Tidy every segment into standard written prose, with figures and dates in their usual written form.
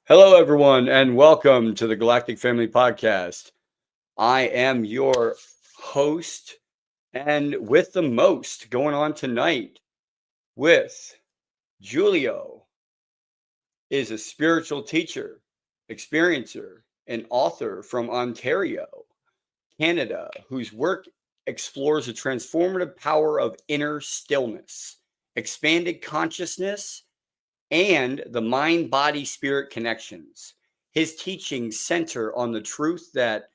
Hello, everyone, and welcome to the Galactic Family Podcast. I am your host, and with the most going on tonight with Jiulio is a spiritual teacher, experiencer, and author from Ontario, Canada, whose work explores the transformative power of inner stillness, expanded consciousness, and the mind body spirit connections. His teachings center on the truth that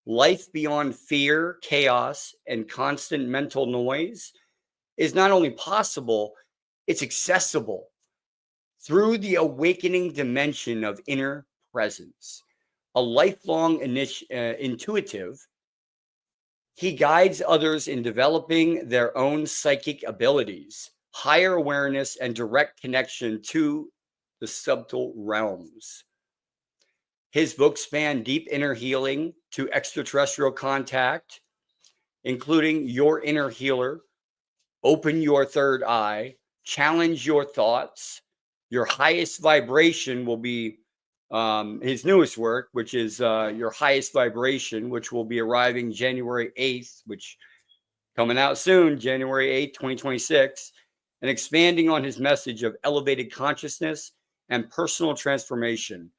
life beyond fear, chaos, and constant mental noise is not only possible, it's accessible through the awakening dimension of inner presence. A lifelong intuitive, he guides others in developing their own psychic abilities, higher awareness, and direct connection to the subtle realms. His books span deep inner healing to extraterrestrial contact, including Your Inner Healer, Open Your Third Eye, Challenge Your Thoughts. Your Highest Vibration will be his newest work, which is Your Highest Vibration, which will be arriving January 8th, which coming out soon, January 8th, 2026, and expanding on his message of elevated consciousness and personal transformation.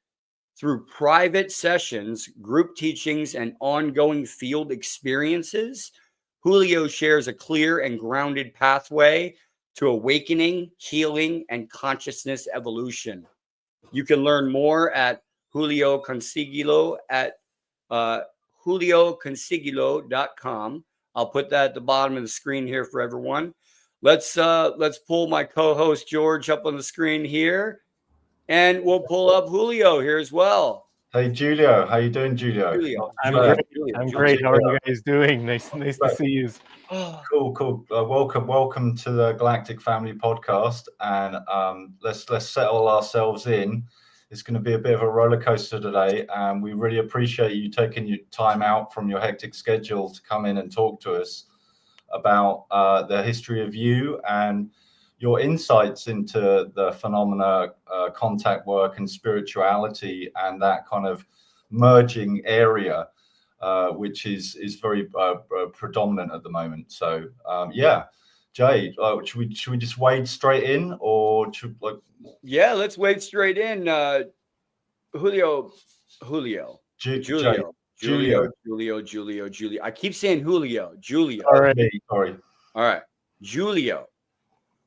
Through private sessions, group teachings, and ongoing field experiences, Jiulio shares a clear and grounded pathway to awakening, healing, and consciousness evolution. You can learn more at Jiulio Consiglio at JuulioConsiglio.com. I'll put that at the bottom of the screen here for everyone. Let's pull my co-host George up on the screen here, and we'll pull up Jiulio here as well. Hey Jiulio, how you doing, Jiulio? I'm great. How are you guys doing? Nice to see you. Cool. Welcome to the Galactic Family Podcast, and let's settle ourselves in. It's going to be a bit of a roller coaster today, and we really appreciate you taking your time out from your hectic schedule to come in and talk to us about the history of you and your insights into the phenomena, contact work and spirituality, and that kind of merging area, which is very predominant at the moment. So Jay, should we just wade straight in, or Yeah, let's wade straight in. Julio. Jiulio. I keep saying Jiulio. All right. Sorry. All right. Jiulio.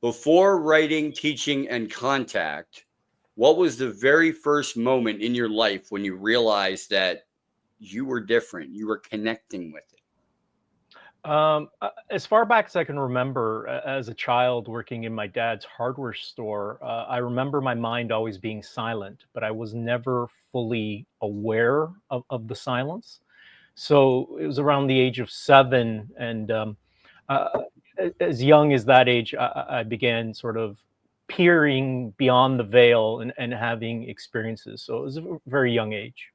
Before writing, teaching, and contact, what was the very first moment in your life when you realized that you were different, you were connecting with it? As far back as I can remember, as a child working in my dad's hardware store, I remember my mind always being silent, but I was never fully aware of the silence. So it was around the age of 7, and as young as that age, I began sort of peering beyond the veil and having experiences. So it was a very young age.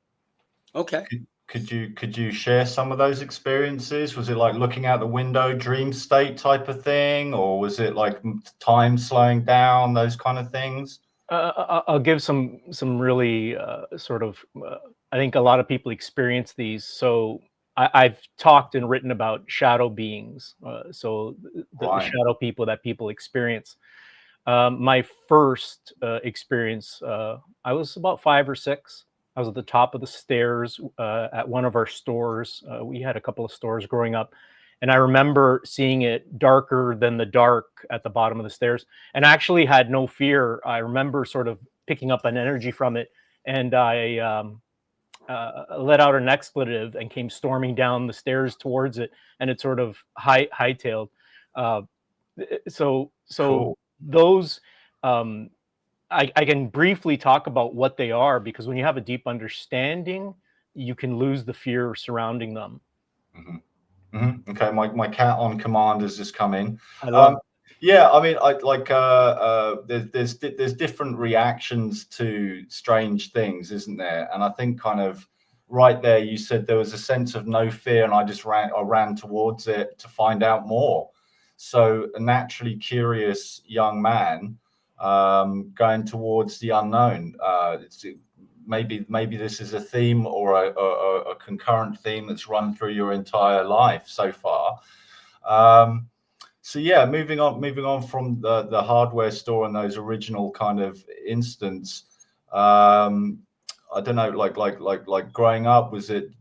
Okay. Could you share some of those experiences? Was it like looking out the window, dream state type of thing, or was it like time slowing down, those kind of things? I'll give some really sort of. I think a lot of people experience these. So I've talked and written about shadow beings. So the shadow people that people experience. My first experience, I was about 5 or 6. I was at the top of the stairs at one of our stores. We had a couple of stores growing up. And I remember seeing it darker than the dark at the bottom of the stairs, and actually had no fear. I remember sort of picking up an energy from it, and I let out an expletive and came storming down the stairs towards it, and it sort of hightailed. So Cool. Those. I can briefly talk about what they are, because when you have a deep understanding, you can lose the fear surrounding them. Mm-hmm. Mm-hmm. Okay, my cat on command has just come in. Yeah, I mean, there's different reactions to strange things, isn't there? And I think kind of right there, you said there was a sense of no fear, and I ran towards it to find out more. So a naturally curious young man going towards the unknown. maybe this is a theme or a concurrent theme that's run through your entire life so far. So yeah, moving on from the hardware store and those original kind of instance. I don't know, like growing up, was it,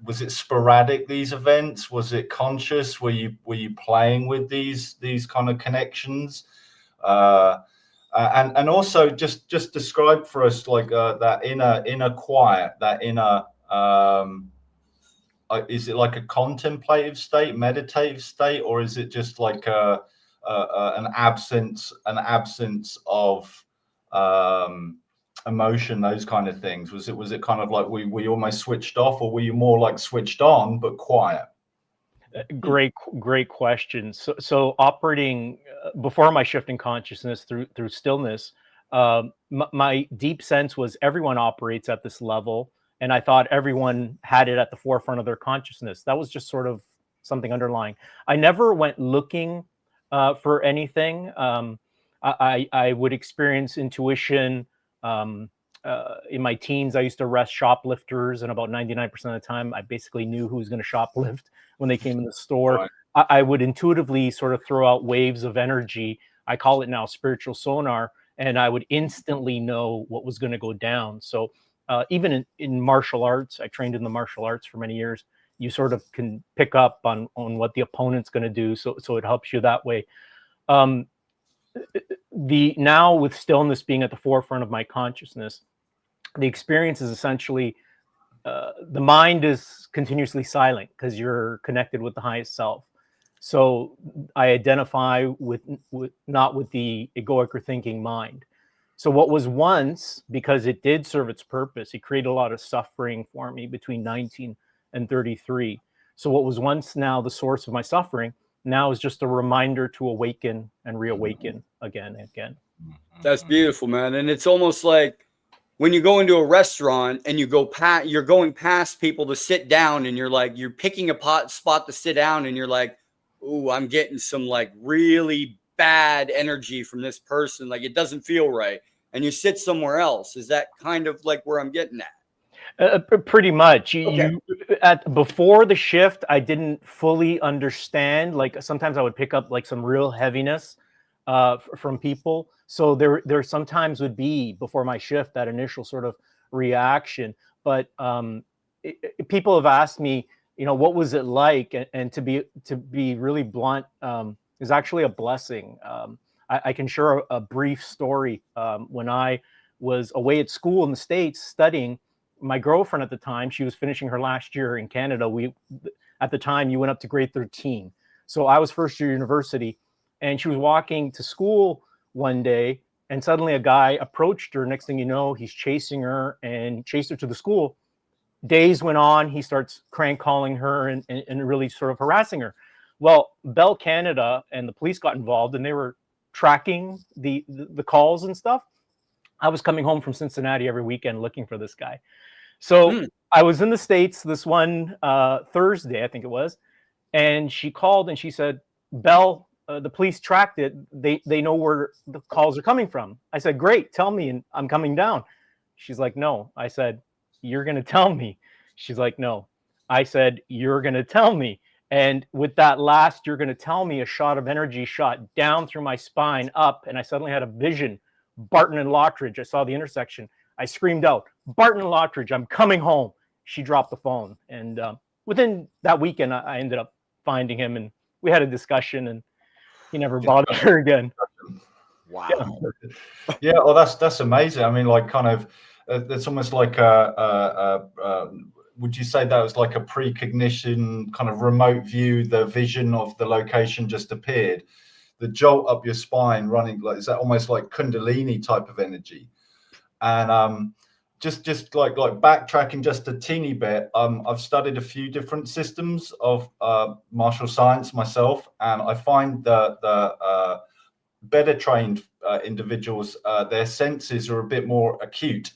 was it sporadic, these events? Was it conscious? Were you playing with these kind of connections? And also just describe for us like that inner quiet, that inner is it like a contemplative state, meditative state, or is it just like an absence of emotion, those kind of things? Was it kind of like we almost switched off, or were you more like switched on but quiet? Great question. So operating before my shift in consciousness through stillness, my deep sense was everyone operates at this level, and I thought everyone had it at the forefront of their consciousness. That was just sort of something underlying. I never went looking for anything. I would experience intuition. In my teens, I used to arrest shoplifters, and about 99% of the time, I basically knew who was going to shoplift when they came in the store. Right. I would intuitively sort of throw out waves of energy. I call it now spiritual sonar, and I would instantly know what was going to go down. So even in martial arts, I trained in the martial arts for many years. You sort of can pick up on what the opponent's going to do. So it helps you that way. Now with stillness being at the forefront of my consciousness, the experience is essentially the mind is continuously silent because you're connected with the highest self. So I identify with not with the egoic or thinking mind. So what was once, because it did serve its purpose, it created a lot of suffering for me between 19 and 33. So what was once now the source of my suffering now is just a reminder to awaken and reawaken again and again. That's beautiful, man. And it's almost like when you go into a restaurant and you're going past people to sit down, and you're picking a spot to sit down, and you're like, ooh, I'm getting some like really bad energy from this person. Like it doesn't feel right. And you sit somewhere else. Is that kind of like where I'm getting at? Pretty much. Okay. Before the shift, I didn't fully understand. Like sometimes I would pick up like some real heaviness from people. So there sometimes would be before my shift that initial sort of reaction. But people have asked me, what was it like? And to be really blunt, is actually a blessing. I can share a brief story. When I was away at school in the States studying, my girlfriend at the time, she was finishing her last year in Canada. At the time, you went up to grade 13. So I was first year university, and she was walking to school one day, and suddenly a guy approached her. Next thing you know, he's chasing her and chased her to the school. Days went on. He starts crank calling her and really sort of harassing her. Well, Bell Canada and the police got involved, and they were tracking the calls and stuff. I was coming home from Cincinnati every weekend looking for this guy. So I was in the States this one Thursday, I think it was, and she called and she said, Bell, the police tracked it. They know where the calls are coming from. I said, great, tell me, and I'm coming down. She's like, no. I said, you're going to tell me. She's like, no. I said, you're going to tell me. And with that last, you're going to tell me, a shot of energy shot down through my spine up, and I suddenly had a vision. Barton and Lottridge. I saw the intersection. I screamed out, Barton and Lottridge, I'm coming home. She dropped the phone. And within that weekend, I ended up finding him, and we had a discussion, and he never bothered her again. Wow. Yeah, well, that's amazing. I mean, like kind of, it's almost like would you say that was like a precognition kind of remote view? The vision of the location just appeared. The jolt up your spine running, like, is that almost like Kundalini type of energy? And just like backtracking just a teeny bit, I've studied a few different systems of martial science myself, and I find that the better trained individuals, their senses are a bit more acute.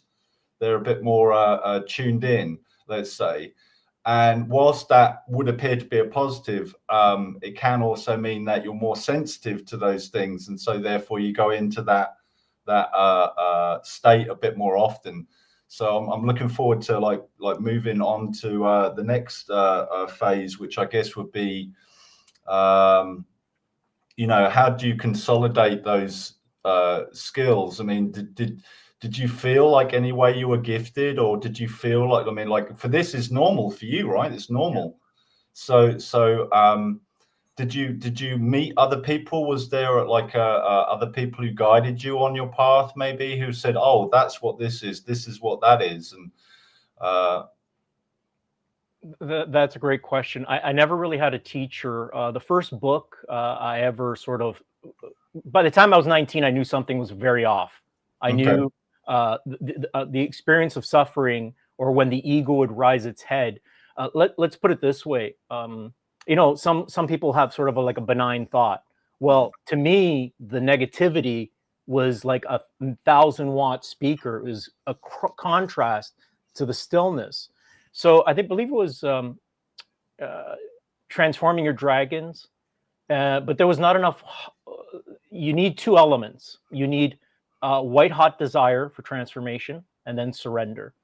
They're a bit more tuned in, let's say. And whilst that would appear to be a positive, it can also mean that you're more sensitive to those things, and so therefore you go into that state a bit more often. So I'm looking forward to like moving on to the next phase, which I guess would be, you know, how do you consolidate those skills? I mean, did you feel like any way you were gifted, or did you feel like, I mean, like, for this is normal for you, right? It's normal. So did you meet other people? Was there like other people who guided you on your path, maybe, who said, "Oh, that's what this is what that is"? And that's a great question. I never really had a teacher. The first book I ever sort of, by the time I was 19, I knew something was very off. I knew the experience of suffering, or when the ego would rise its head. Let's put it this way. You know, some people have sort of like a benign thought. Well, to me, the negativity was like a 1,000-watt speaker. It was a contrast to the stillness. So I believe it was Transforming Your Dragons, but there was not enough. You need two elements. You need white hot desire for transformation, and then surrender.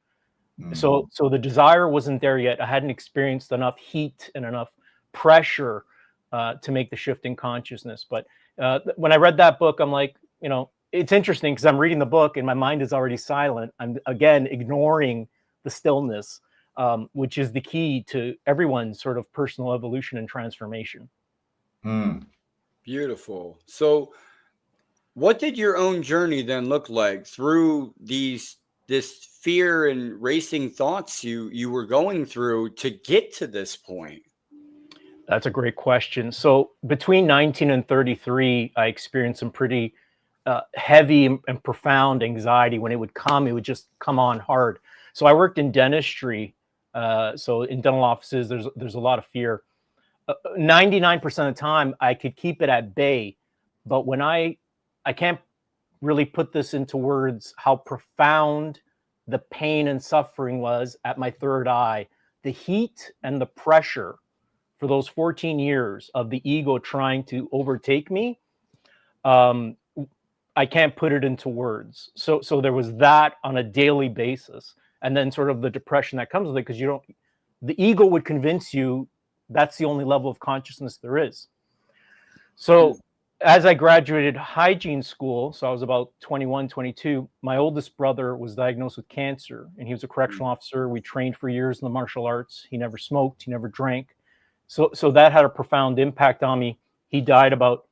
So the desire wasn't there yet. I hadn't experienced enough heat and enough pressure to make the shift in consciousness. But when I read that book, I'm like, you know, it's interesting because I'm reading the book and my mind is already silent. I'm again ignoring the stillness, which is the key to everyone's sort of personal evolution and transformation. Beautiful. So what did your own journey then look like through this fear and racing thoughts you were going through to get to this point? That's a great question. So between 19 and 33, I experienced some pretty heavy and profound anxiety. When it would come, it would just come on hard. So I worked in dentistry. So in dental offices, there's a lot of fear. 99% of the time, I could keep it at bay. But when I can't really put this into words, how profound the pain and suffering was at my third eye. The heat and the pressure for those 14 years of the ego trying to overtake me, I can't put it into words. So there was that on a daily basis. And then sort of the depression that comes with it, because the ego would convince you that's the only level of consciousness there is. So as I graduated hygiene school, so I was about 21, 22, my oldest brother was diagnosed with cancer, and he was a correctional officer. We trained for years in the martial arts. He never smoked, he never drank. So that had a profound impact on me. He died about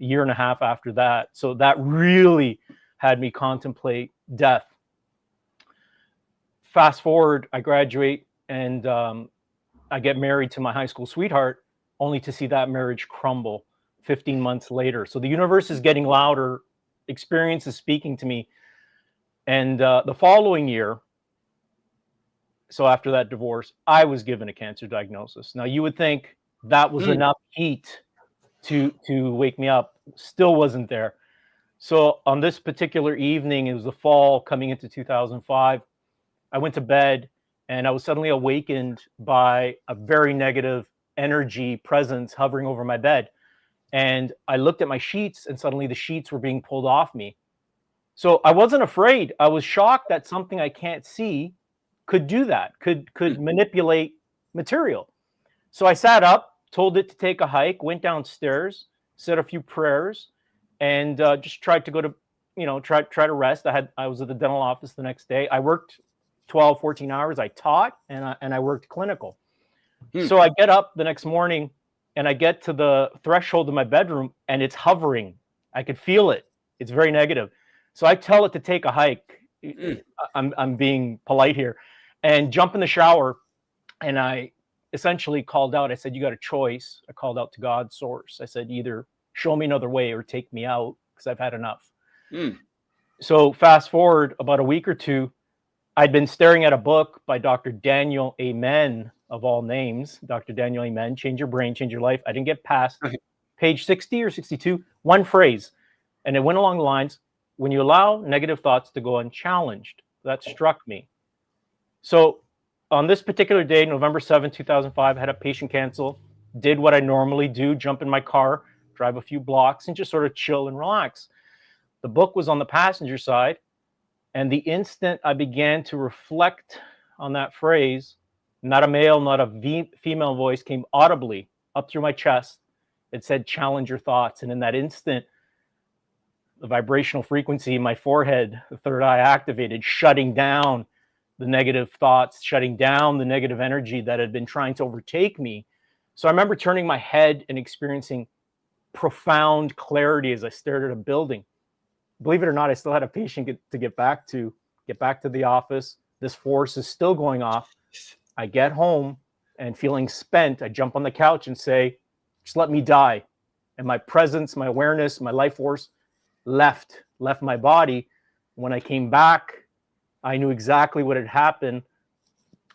a year and a half after that. So that really had me contemplate death. Fast forward, I graduate, and I get married to my high school sweetheart, only to see that marriage crumble 15 months later. So the universe is getting louder, experience is speaking to me. And the following year, so after that divorce, I was given a cancer diagnosis. Now you would think that was enough heat to wake me up. Still wasn't there. So on this particular evening, it was the fall coming into 2005, I went to bed and I was suddenly awakened by a very negative energy presence hovering over my bed. And I looked at my sheets, and suddenly the sheets were being pulled off me. So I wasn't afraid. I was shocked that something I can't see could do that, could manipulate material. So I sat up, told it to take a hike, went downstairs, said a few prayers, and just tried to go to, try to rest. I was at the dental office the next day. I worked 12, 14 hours. I taught and I worked clinical. So I get up the next morning and I get to the threshold of my bedroom and it's hovering. I could feel it. It's very negative. So I tell it to take a hike. I'm being polite here, and jump in the shower. And I essentially called out. I said, "You got a choice." I called out to God, source. I said, "Either show me another way or take me out, because I've had enough." So fast forward about a week or two, I'd been staring at a book by Dr. Daniel Amen, of all names. Dr. Daniel Amen, Change Your Brain, Change Your Life. I didn't get past page 60 or 62, one phrase. And it went along the lines, when you allow negative thoughts to go unchallenged. That struck me. So on this particular day, November 7, 2005, I had a patient cancel, did what I normally do, jump in my car, drive a few blocks, and just sort of chill and relax. The book was on the passenger side, And the instant I began to reflect on that phrase, not a male, not a female voice came audibly up through my chest. It said, challenge your thoughts. And in that instant, the vibrational frequency in my forehead, the third eye activated, shutting down the negative thoughts, shutting down the negative energy that had been trying to overtake me. So I remember turning my head and experiencing profound clarity as I stared at a building. Believe it or not, I still had a patient to get back to the office. This force is still going off. I get home and feeling spent, I jump on the couch and say, just let me die. And my presence, my awareness, my life force left my body. When I came back, I knew exactly what had happened.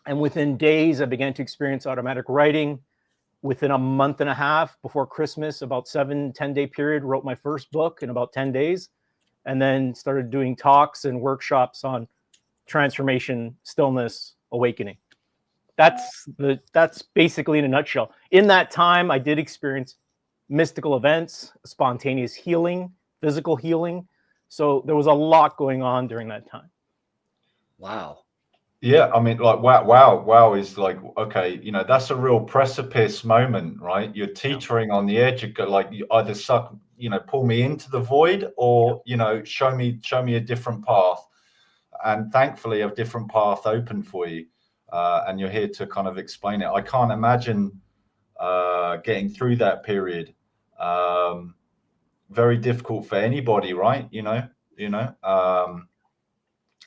And within days, I began to experience automatic writing. Within a month and a half before Christmas, about 7-10 day period, wrote my first book in about 10 days. And then started doing talks and workshops on transformation, stillness, awakening. That's basically in a nutshell. In that time, I did experience mystical events, spontaneous healing, physical healing. So there was a lot going on during that time. Wow. Yeah, I mean, like, wow is like, okay, you know, that's a real precipice moment, right? You're teetering on the edge. You go, like, you either suck, you know, pull me into the void, or, you know, show me a different path. And thankfully, a different path open for you, and you're here to kind of explain it. I can't imagine getting through that period. Very difficult for anybody, right?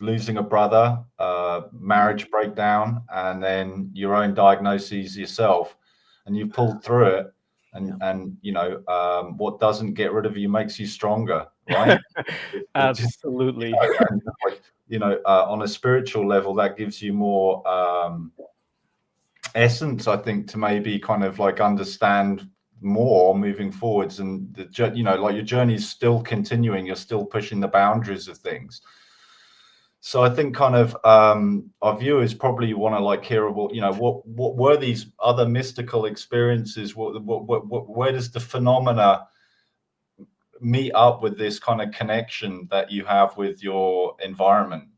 Losing a brother, marriage breakdown, and then your own diagnoses yourself, and you pulled through it. And you know, what doesn't get rid of you makes you stronger, right? Absolutely. On a spiritual level, that gives you more essence, I think, to maybe kind of like understand more moving forwards. And like your journey is still continuing. You're still pushing the boundaries of things. So I think kind of our viewers probably want to like hear about, you know, what were these other mystical experiences? Where does the phenomena meet up with this kind of connection that you have with your environment?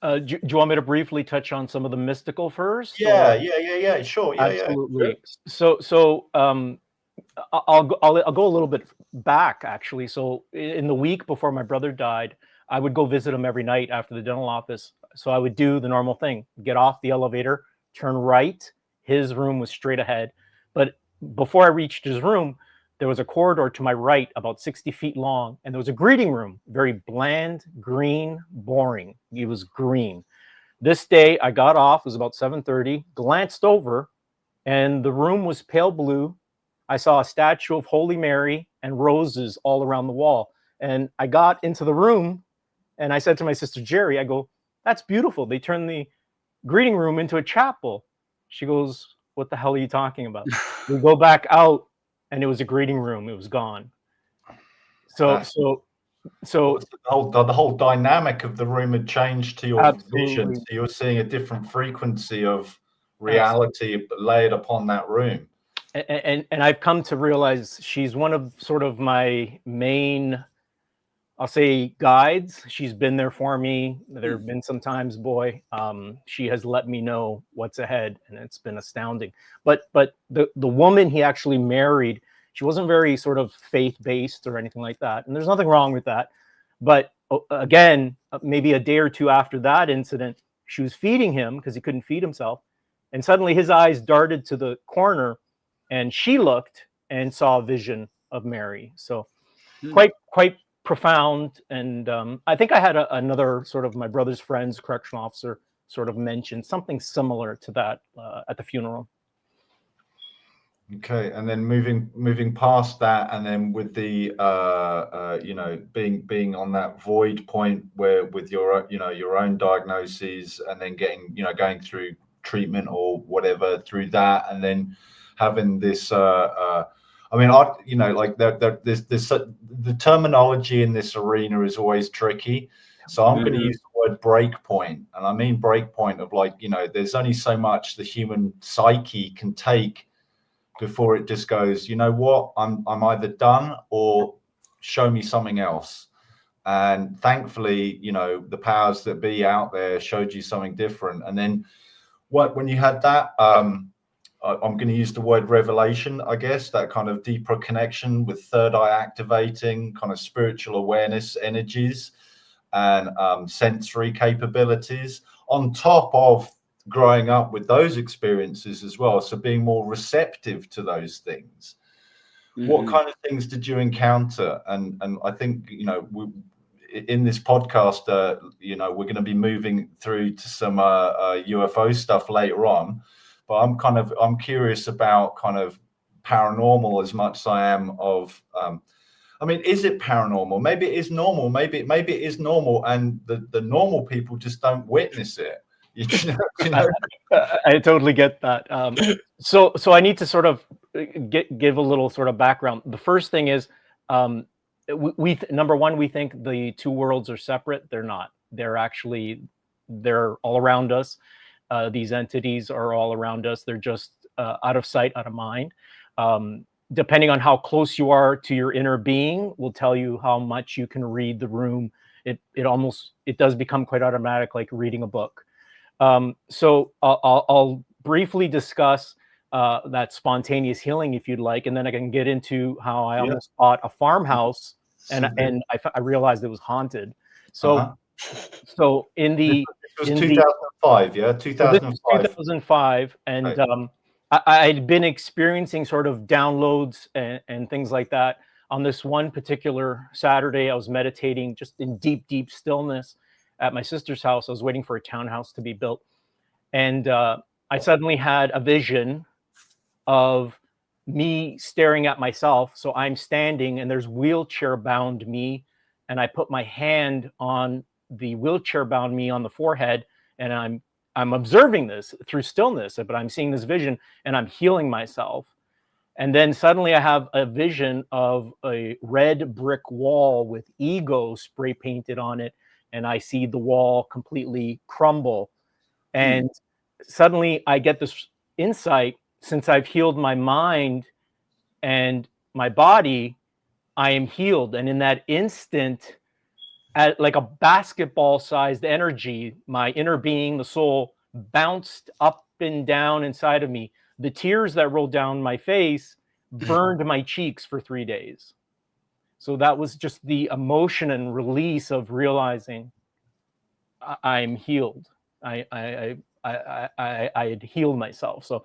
Do you want me to briefly touch on some of the mystical first? Yeah, sure. Absolutely. So I'll go a little bit back, actually. So in the week before my brother died, I would go visit him every night after the dental office. So I would do the normal thing, get off the elevator, turn right. His room was straight ahead. But before I reached his room, there was a corridor to my right, about 60 feet long. And there was a greeting room, very bland, green, boring. It was green. This day I got off, it was about 7:30, glanced over, and the room was pale blue. I saw a statue of Holy Mary and roses all around the wall. And I got into the room, and I said to my sister, Jerry, I go, that's beautiful. They turned the greeting room into a chapel. She goes, what the hell are you talking about? We go back out, and it was a greeting room. It was gone. So the whole dynamic of the room had changed to your vision. So you were seeing a different frequency of reality layered upon that room. And I've come to realize she's one of sort of my main, I'll say, guides. She's been there for me. There have been some times, boy, she has let me know what's ahead, and it's been astounding. But the woman he actually married, she wasn't very sort of faith-based or anything like that, and there's nothing wrong with that. But again, maybe a day or two after that incident, she was feeding him because he couldn't feed himself, and suddenly his eyes darted to the corner, and she looked and saw a vision of Mary. So quite profound. And I think I had another sort of my brother's friend's correctional officer sort of mentioned something similar to that at the funeral. Okay, and then moving past that, and then with the being on that void point where with your own diagnoses, and then going through treatment or whatever through that, and then having this the terminology in this arena is always tricky. So I'm going to use the word break point, and I mean break point of there's only so much the human psyche can take before it just goes, you know what, I'm either done or show me something else. And thankfully, you know, the powers that be out there showed you something different. And then when you had that, I'm going to use the word revelation, I guess, that kind of deeper connection with third eye activating, kind of spiritual awareness energies and sensory capabilities on top of growing up with those experiences as well. So being more receptive to those things. What kind of things did you encounter? And I think, you know, in this podcast, you know, we're going to be moving through to some UFO stuff later on, but I'm curious about kind of paranormal as much as I am of. I mean, is it paranormal? Maybe it is normal. Maybe it is normal, and the normal people just don't witness it. You know? I totally get that. So I need to sort of give a little sort of background. The first thing is, number one, we think the two worlds are separate. They're not. They're all around us. These entities are all around us. They're just out of sight, out of mind. Depending on how close you are to your inner being, will tell you how much you can read the room. It does become quite automatic, like reading a book. So I'll briefly discuss that spontaneous healing, if you'd like, and then I can get into how I almost bought a farmhouse and I realized it was haunted. So so in the it was 2005, yeah, 2005. 2005, and right. I'd been experiencing sort of downloads and things like that. On this one particular Saturday, I was meditating just in deep stillness at my sister's house. I was waiting for a townhouse to be built. And I suddenly had a vision of me staring at myself. So I'm standing and there's wheelchair bound me. And I put my hand on the wheelchair bound me on the forehead. And I'm observing this through stillness, but I'm seeing this vision and I'm healing myself. And then suddenly I have a vision of a red brick wall with ego spray painted on it. And I see the wall completely crumble. And suddenly I get this insight, since I've healed my mind and my body, I am healed. And in that instant, at like a basketball-sized energy, my inner being, the soul, bounced up and down inside of me. The tears that rolled down my face burned my cheeks for 3 days. So that was just the emotion and release of realizing I'm healed. I had healed myself. So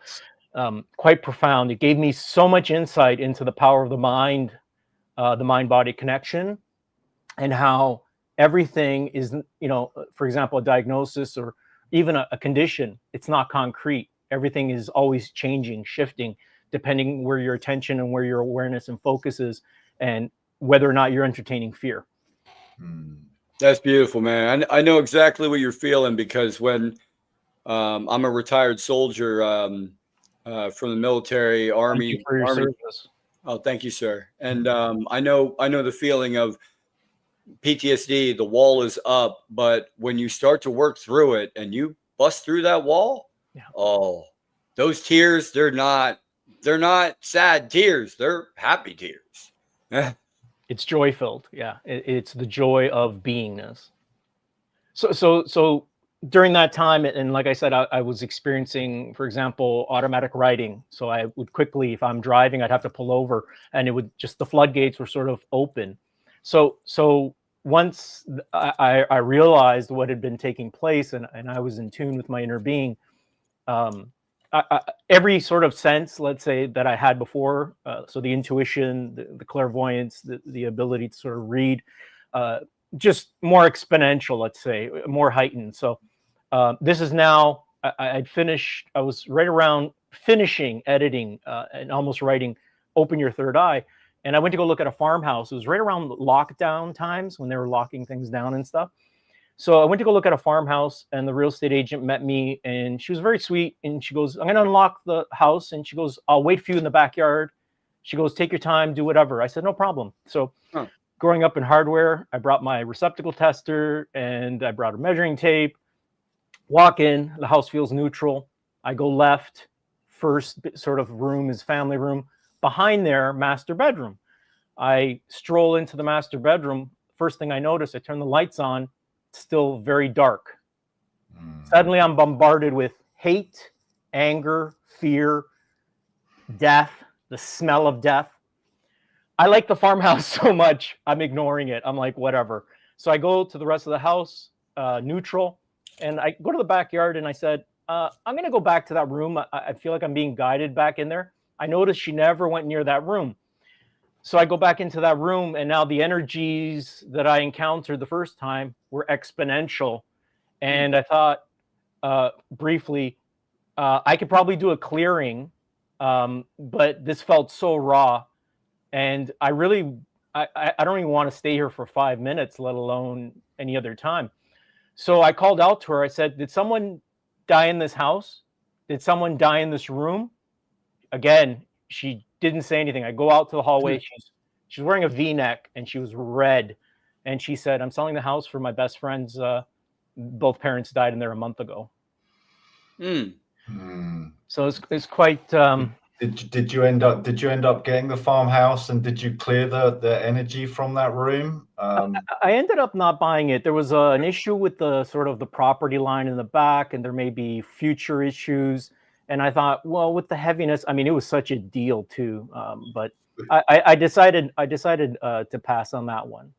quite profound. It gave me so much insight into the power of the mind-body connection, and how everything is, you know, for example, a diagnosis or even a condition, it's not concrete. Everything is always changing, shifting, depending where your attention and where your awareness and focus is, and whether or not you're entertaining fear. That's beautiful, man. I know exactly what you're feeling, because when I'm a retired soldier from the military, Army. Thank you for your service. Oh, thank you, sir. And I know the feeling of PTSD. The wall is up, but when you start to work through it and you bust through that wall, oh, those tears, they're not sad tears. They're happy tears. It's joy-filled. Yeah. It's the joy of beingness. So during that time, and like I said, I was experiencing, for example, automatic writing. So I would quickly, if I'm driving, I'd have to pull over, and it would just, the floodgates were sort of open. So once I realized what had been taking place, and I was in tune with my inner being, every sort of sense, let's say, that I had before, so the intuition, the clairvoyance, the ability to sort of read, just more exponential, let's say, more heightened. So this is now, I'd finished, I was right around finishing editing and almost writing Open Your Third Eye. And I went to go look at a farmhouse. It was right around lockdown times when they were locking things down and stuff. So I went to go look at a farmhouse, and the real estate agent met me, and she was very sweet. And she goes, "I'm going to unlock the house." And she goes, "I'll wait for you in the backyard." She goes, "Take your time, do whatever." I said, "No problem." So growing up in hardware, I brought my receptacle tester and I brought a measuring tape. Walk in, the house feels neutral. I go left, first sort of room is family room. Behind there, master bedroom. I stroll into the master bedroom. first thing I notice, I turn the lights on, it's still very dark. Suddenly I'm bombarded with hate, anger, fear, death, the smell of death. I like the farmhouse so much, I'm ignoring it. I'm like, whatever. So I go to the rest of the house, neutral, and I go to the backyard and I said, I'm going to go back to that room. I feel like I'm being guided back in there. I noticed she never went near that room. So I go back into that room, and now the energies that I encountered the first time were exponential. And I thought briefly, I could probably do a clearing, but this felt so raw. And I don't even want to stay here for 5 minutes, let alone any other time. So I called out to her. I said, did someone die in this house? Did someone die in this room? Again, she didn't say anything. I go out to the hallway. She's wearing a V-neck and she was red. And she said, I'm selling the house for my best friends. Both parents died in there a month ago. So it's quite... Did you end up getting the farmhouse, and did you clear the energy from that room? I ended up not buying it. There was an issue with the sort of the property line in the back, and there may be future issues. And I thought, well, with the heaviness, I mean, it was such a deal too. But I decided to pass on that one.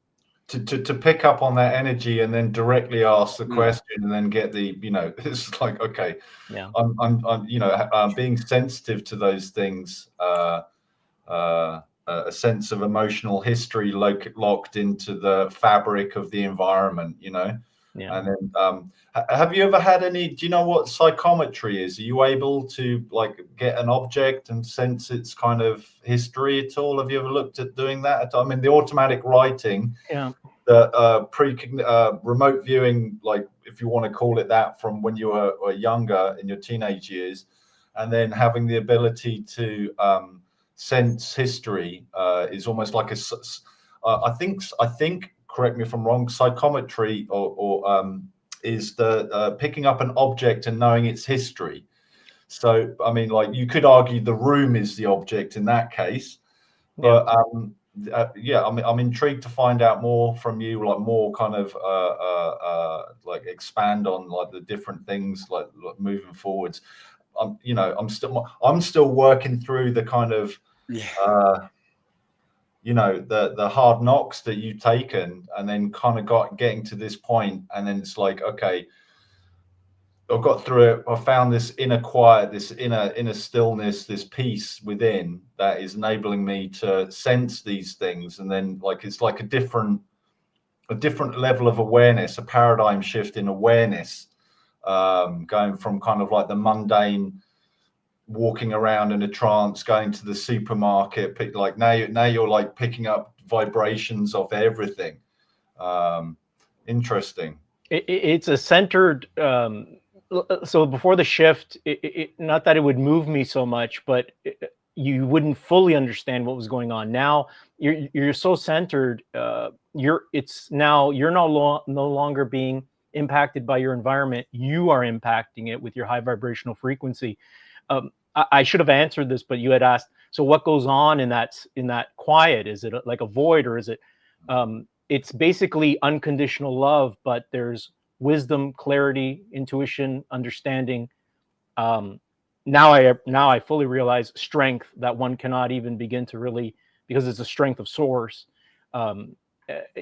To pick up on that energy and then directly ask the question and then get the, it's like, okay, yeah, I'm being sensitive to those things, a sense of emotional history locked into the fabric of the environment, Yeah. And then, have you ever had any, do you know what psychometry is? Are you able to like get an object and sense its kind of history at all? Have you ever looked at doing that? I mean, the automatic writing, yeah, the remote viewing, like if you want to call it that, from when you were younger in your teenage years, and then having the ability to sense history is almost like I think, correct me if I'm wrong, psychometry or is the picking up an object and knowing its history. So, I mean, like you could argue the room is the object in that case, but I'm intrigued to find out more from you, like more kind of like expand on like the different things like moving forwards. I'm still working through the kind of the hard knocks that you've taken, and then kind of getting to this point, and then it's like, okay, I've got through it. I found this inner quiet, this inner stillness, this peace within that is enabling me to sense these things. And then like it's like a different level of awareness, a paradigm shift in awareness, going from kind of like the mundane walking around in a trance, going to the supermarket, now you're like picking up vibrations of everything. Interesting. It's a centered. So before the shift, not that it would move me so much, but you wouldn't fully understand what was going on. Now you're so centered. You're no longer being impacted by your environment. You are impacting it with your high vibrational frequency. I should have answered this, but you had asked, so what goes on in that quiet? Is it like a void, or is it? It's basically unconditional love, but there's wisdom, clarity, intuition, understanding. Now I fully realize strength that one cannot even begin to really, because it's a strength of source.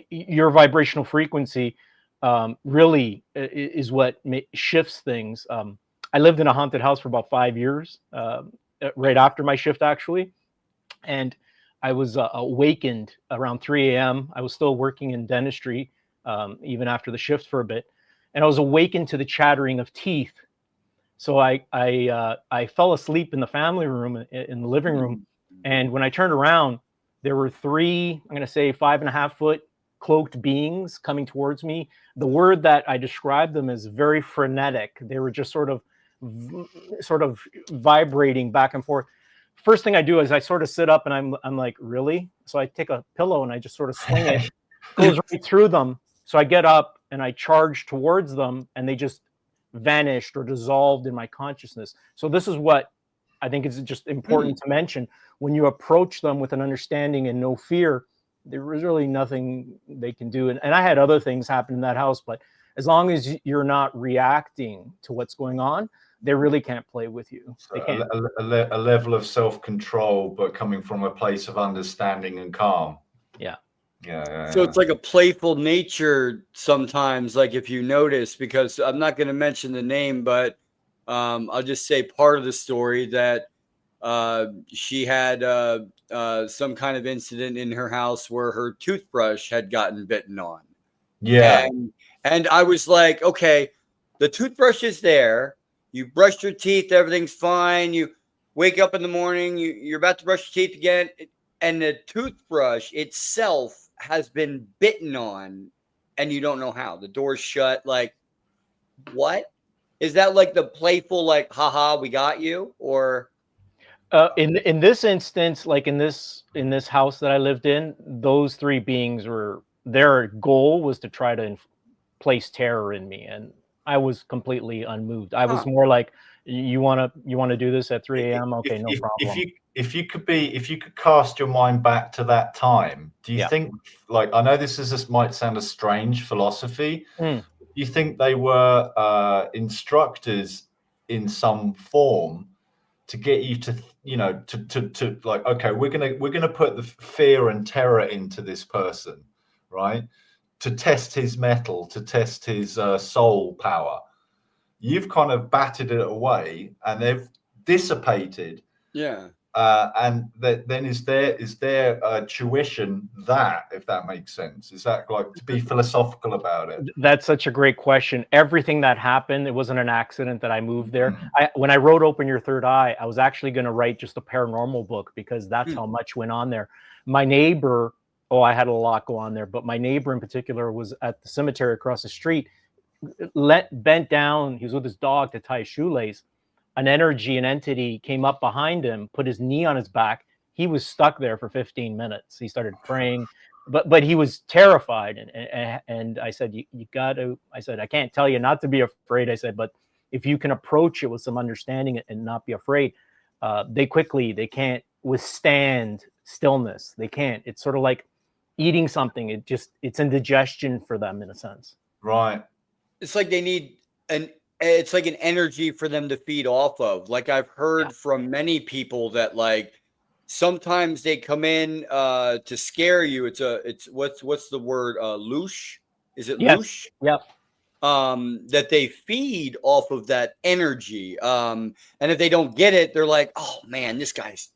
Your vibrational frequency really is what shifts things. I lived in a haunted house for about 5 years, right after my shift, actually. And I was awakened around 3 a.m. I was still working in dentistry, even after the shift for a bit. And I was awakened to the chattering of teeth. So I fell asleep in the family room, in the living room. And when I turned around, there were 3, I'm going to say 5.5 foot cloaked beings coming towards me. The word that I described them as very frenetic. They were just sort of vibrating back and forth. First thing I do is I sort of sit up, and I'm like, really? So I take a pillow and I just sort of swing it, goes right through them. So I get up and I charge towards them, and they just vanished or dissolved in my consciousness. So this is what I think is just important to mention. When you approach them with an understanding and no fear, there was really nothing they can do. And I had other things happen in that house, but as long as you're not reacting to what's going on, they really can't play with you. So They can't. a level of self-control, but coming from a place of understanding and calm. Yeah. So it's like a playful nature sometimes, like if you notice, because I'm not going to mention the name, but I'll just say part of the story that she had some kind of incident in her house where her toothbrush had gotten bitten on. Yeah. And I was like, okay, the toothbrush is there. You brushed your teeth, everything's fine. You wake up in the morning, you're about to brush your teeth again, and the toothbrush itself has been bitten on, and you don't know how. The door's shut. Like, what? Is that like the playful, like, haha, we got you? Or In this instance, like in this house that I lived in, those three beings were, their goal was to try to place terror in me, and I was completely unmoved. I was more like, you want to do this at 3 a.m.? Okay, no problem. If you could cast your mind back to that time, do you think, like, I know this might sound a strange philosophy, do you think they were instructors in some form to get you to, you know, to like, okay, we're gonna put the fear and terror into this person, right, to test his mettle, to test his soul power? You've kind of batted it away, and they've dissipated. yeah. And then is there tuition that, if that makes sense? Is that, like, to be philosophical about it? That's such a great question. Everything that happened, it wasn't an accident that I moved there. When I wrote Open Your Third Eye, I was actually going to write just a paranormal book, because that's how much went on there. My neighbor, I had a lot go on there, but my neighbor in particular was at the cemetery across the street, bent down. He was with his dog to tie his shoelace. An entity came up behind him, put his knee on his back. He was stuck there for 15 minutes. He started praying, but he was terrified. And I said, you got to, I said, I can't tell you not to be afraid. I said, but if you can approach it with some understanding and not be afraid, they can't withstand stillness. They can't. It's sort of like eating something. It's indigestion for them, in a sense. Right. It's like they need it's like an energy for them to feed off of. Like, I've heard from many people that, like, sometimes they come in to scare you. It's what's the word? Loosh? Is it loosh? Yep. That they feed off of that energy. And if they don't get it, they're like, oh man, this guy's,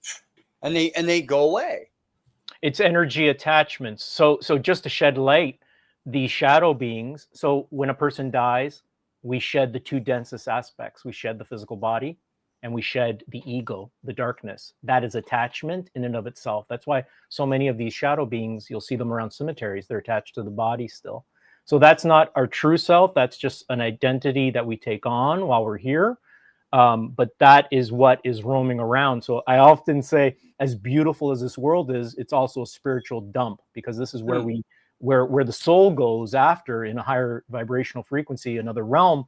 and they go away. It's energy attachments. So just to shed light, the shadow beings. So when a person dies, we shed the two densest aspects. We shed the physical body, and we shed the ego, the darkness. That is attachment in and of itself. That's why so many of these shadow beings, you'll see them around cemeteries, they're attached to the body still. So that's not our true self. That's just an identity that we take on while we're here. But that is what is roaming around. So I often say, as beautiful as this world is, it's also a spiritual dump, because this is where where the soul goes after, in a higher vibrational frequency, another realm.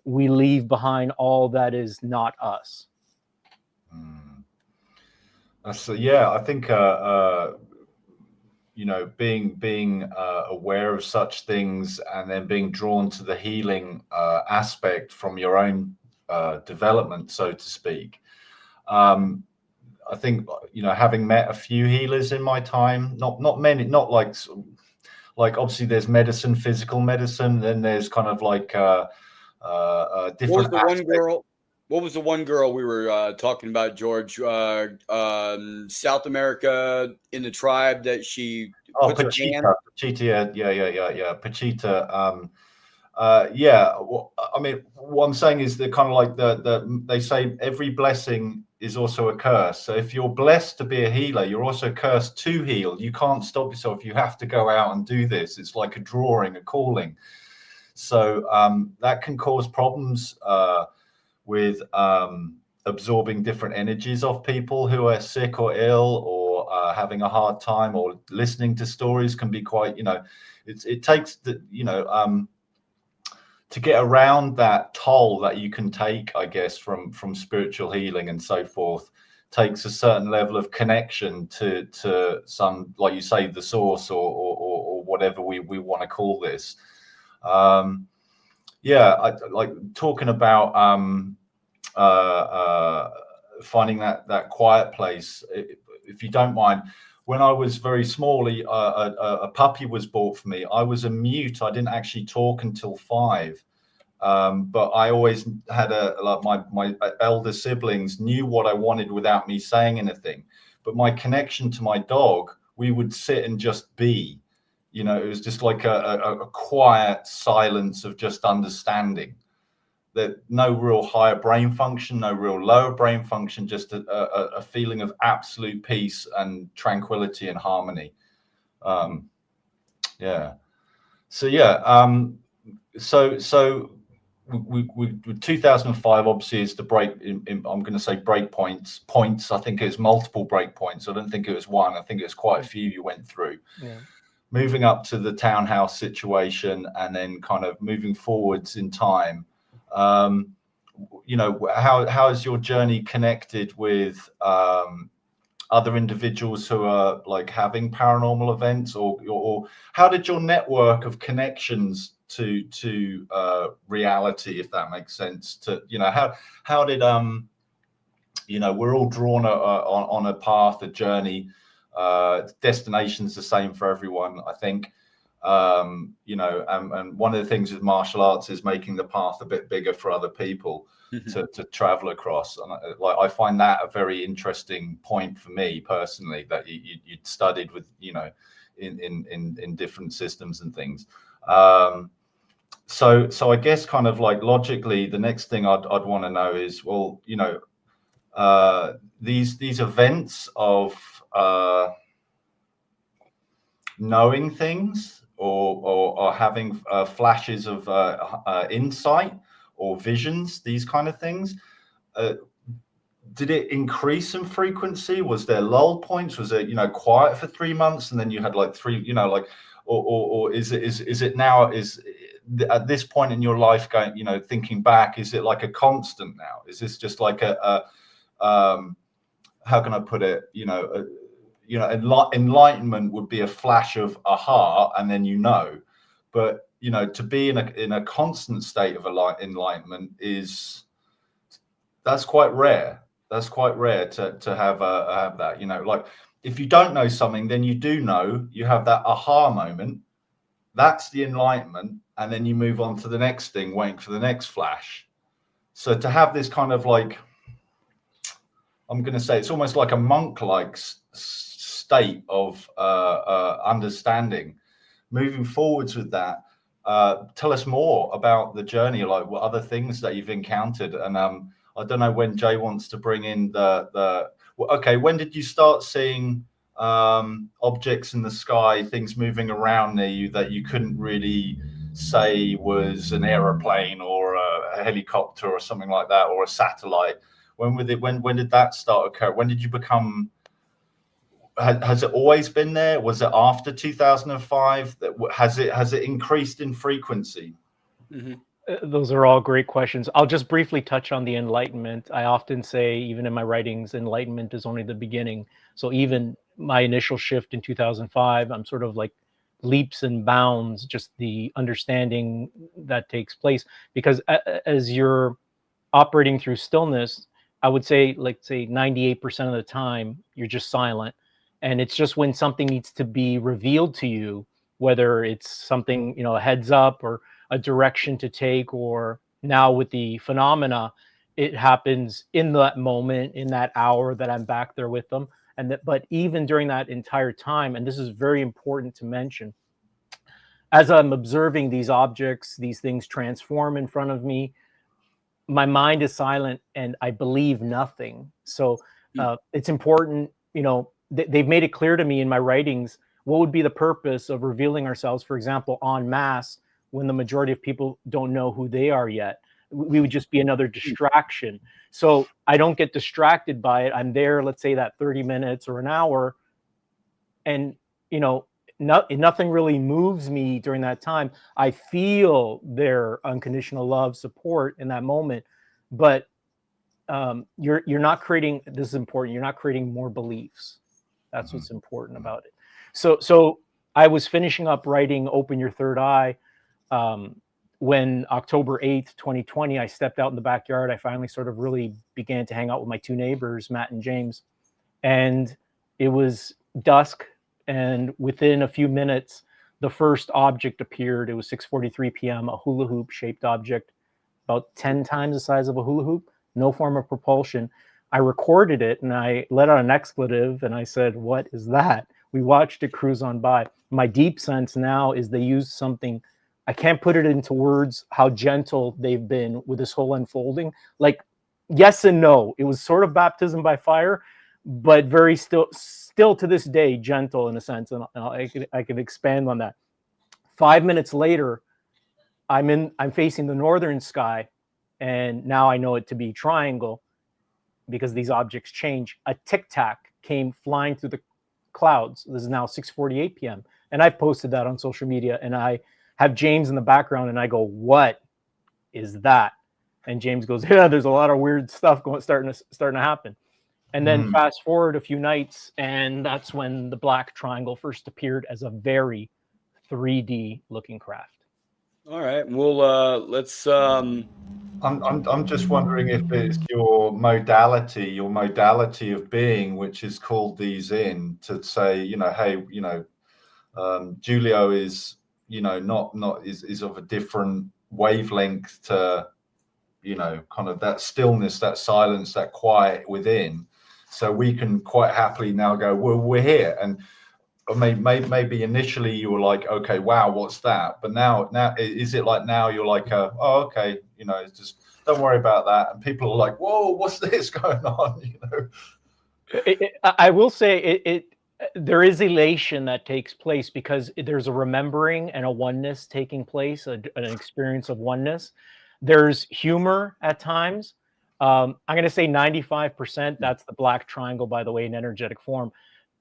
We leave behind all that is not us. So yeah, I think you know, being aware of such things, and then being drawn to the healing aspect from your own development, so to speak. I think, you know, having met a few healers in my time, not many, not like obviously there's medicine, physical medicine, then there's kind of like different aspects. What was the one girl we were talking about, George? South America, in the tribe that she puts her hand. Pachita, yeah. Pachita. Yeah. Well, I mean, what I'm saying is that kind of like they say every blessing is also a curse. So if you're blessed to be a healer, you're also cursed to heal. You can't stop yourself. You have to go out and do this. It's like a drawing, a calling. So that can cause problems with absorbing different energies of people who are sick or ill, or having a hard time, or listening to stories can be quite, you know, it takes the, you know, to get around that toll that you can take, I guess, from spiritual healing and so forth. takes a certain level of connection to some, like you say, the source or whatever we want to call this. Yeah, I like talking about finding that quiet place. If you don't mind, when I was very small, a puppy was bought for me. I was a mute. I didn't actually talk until 5. But I always had my elder siblings knew what I wanted without me saying anything. But my connection to my dog, we would sit and just be. You know, it was just like a quiet silence of just understanding. That no real higher brain function, no real lower brain function, just a feeling of absolute peace and tranquility and harmony. Yeah. So yeah. So we 2005 obviously is the break. I'm going to say break points. I think it was multiple break points. I don't think it was one. I think it was quite a few you went through. Yeah. Moving up to the townhouse situation, and then kind of moving forwards in time. You know, how is your journey connected with other individuals who are like having paranormal events, or how did your network of connections to reality, if that makes sense, to, you know, how did you know, we're all drawn on a path, a journey, destination's the same for everyone, I think. You know, and one of the things with martial arts is making the path a bit bigger for other people to travel across. And I find that a very interesting point for me personally, that you'd studied with, you know, in different systems and things. So I guess kind of like logically, the next thing I'd want to know is, well, you know, these events of knowing things or having flashes of insight or visions, these kind of things, did it increase in frequency? Was there lull points? Was it, you know, quiet for 3 months and then you had like 3, you know, like, or is it now, is at this point in your life going, you know, thinking back, is it like a constant now? Is this just like a how can I put it, you know, enlightenment would be a flash of aha, and then, you know, but, you know, to be in a constant state of enlightenment that's quite rare. That's quite rare to have that, you know, like if you don't know something, then you do know, you have that aha moment. That's the enlightenment. And then you move on to the next thing, waiting for the next flash. So to have this kind of like, I'm going to say it's almost like a monk-like state of understanding. Moving forwards with that, tell us more about the journey, like what other things that you've encountered. And I don't know when Jay wants to bring in okay, when did you start seeing objects in the sky, things moving around near you that you couldn't really say was an aeroplane or a helicopter or something like that, or a satellite? When did that start occur? When did you become, has it always been there? Was it after 2005? Has it increased in frequency? Those are all great questions. I'll just briefly touch on the enlightenment. I often say, even in my writings, enlightenment is only the beginning. So even my initial shift in 2005, I'm sort of like leaps and bounds, just the understanding that takes place. Because as you're operating through stillness, I would say, like, say 98% of the time, you're just silent. And it's just when something needs to be revealed to you, whether it's something, you know, a heads up or a direction to take, or now with the phenomena, it happens in that moment, in that hour that I'm back there with them. And that, but even during that entire time, and this is very important to mention, as I'm observing these objects, these things transform in front of me, my mind is silent and I believe nothing. So it's important, you know, they've made it clear to me in my writings what would be the purpose of revealing ourselves, for example, en masse, when the majority of people don't know who they are yet. We would just be another distraction. So I don't get distracted by it. I'm there, let's say that 30 minutes or an hour, and, you know, nothing really moves me during that time. I feel their unconditional love, support in that moment, but you're not creating, this is important, you're not creating more beliefs. That's what's important about it. So I was finishing up writing Open Your Third Eye when October 8th, 2020, I stepped out in the backyard. I finally sort of really began to hang out with my two neighbors, Matt and James. And it was dusk. And within a few minutes, the first object appeared. It was 6:43 p.m., a hula hoop shaped object, about 10 times the size of a hula hoop, no form of propulsion. I recorded it and I let out an expletive and I said, "What is that?" We watched it cruise on by. My deep sense now is they used something, I can't put it into words how gentle they've been with this whole unfolding. Like, yes and no. It was sort of baptism by fire, but very still to this day, gentle in a sense. And I can expand on that. 5 minutes later, I'm facing the northern sky, and now I know it to be triangle because these objects change. A tic tac came flying through the clouds. This is now 6:48 p.m. and I've posted that on social media, and I have James in the background, and I go, "What is that?" And James goes, "Yeah, there's a lot of weird stuff starting to happen." And then fast forward a few nights, and that's when the black triangle first appeared as a very 3D looking craft. All right. Well, let's. I'm just wondering if it's your modality of being, which has called these in to say, hey, Jiulio is, is of a different wavelength to, kind of that stillness, that silence, that quiet within. So we can quite happily now go, well, we're here. And maybe initially you were like, okay, wow, what's that? But now is it like now you're like, oh, okay, just don't worry about that. And people are like, whoa, what's this going on? I will say there is elation that takes place because there's a remembering and a oneness taking place, an experience of oneness. There's humor at times. I'm going to say 95%. That's the black triangle, by the way, in energetic form.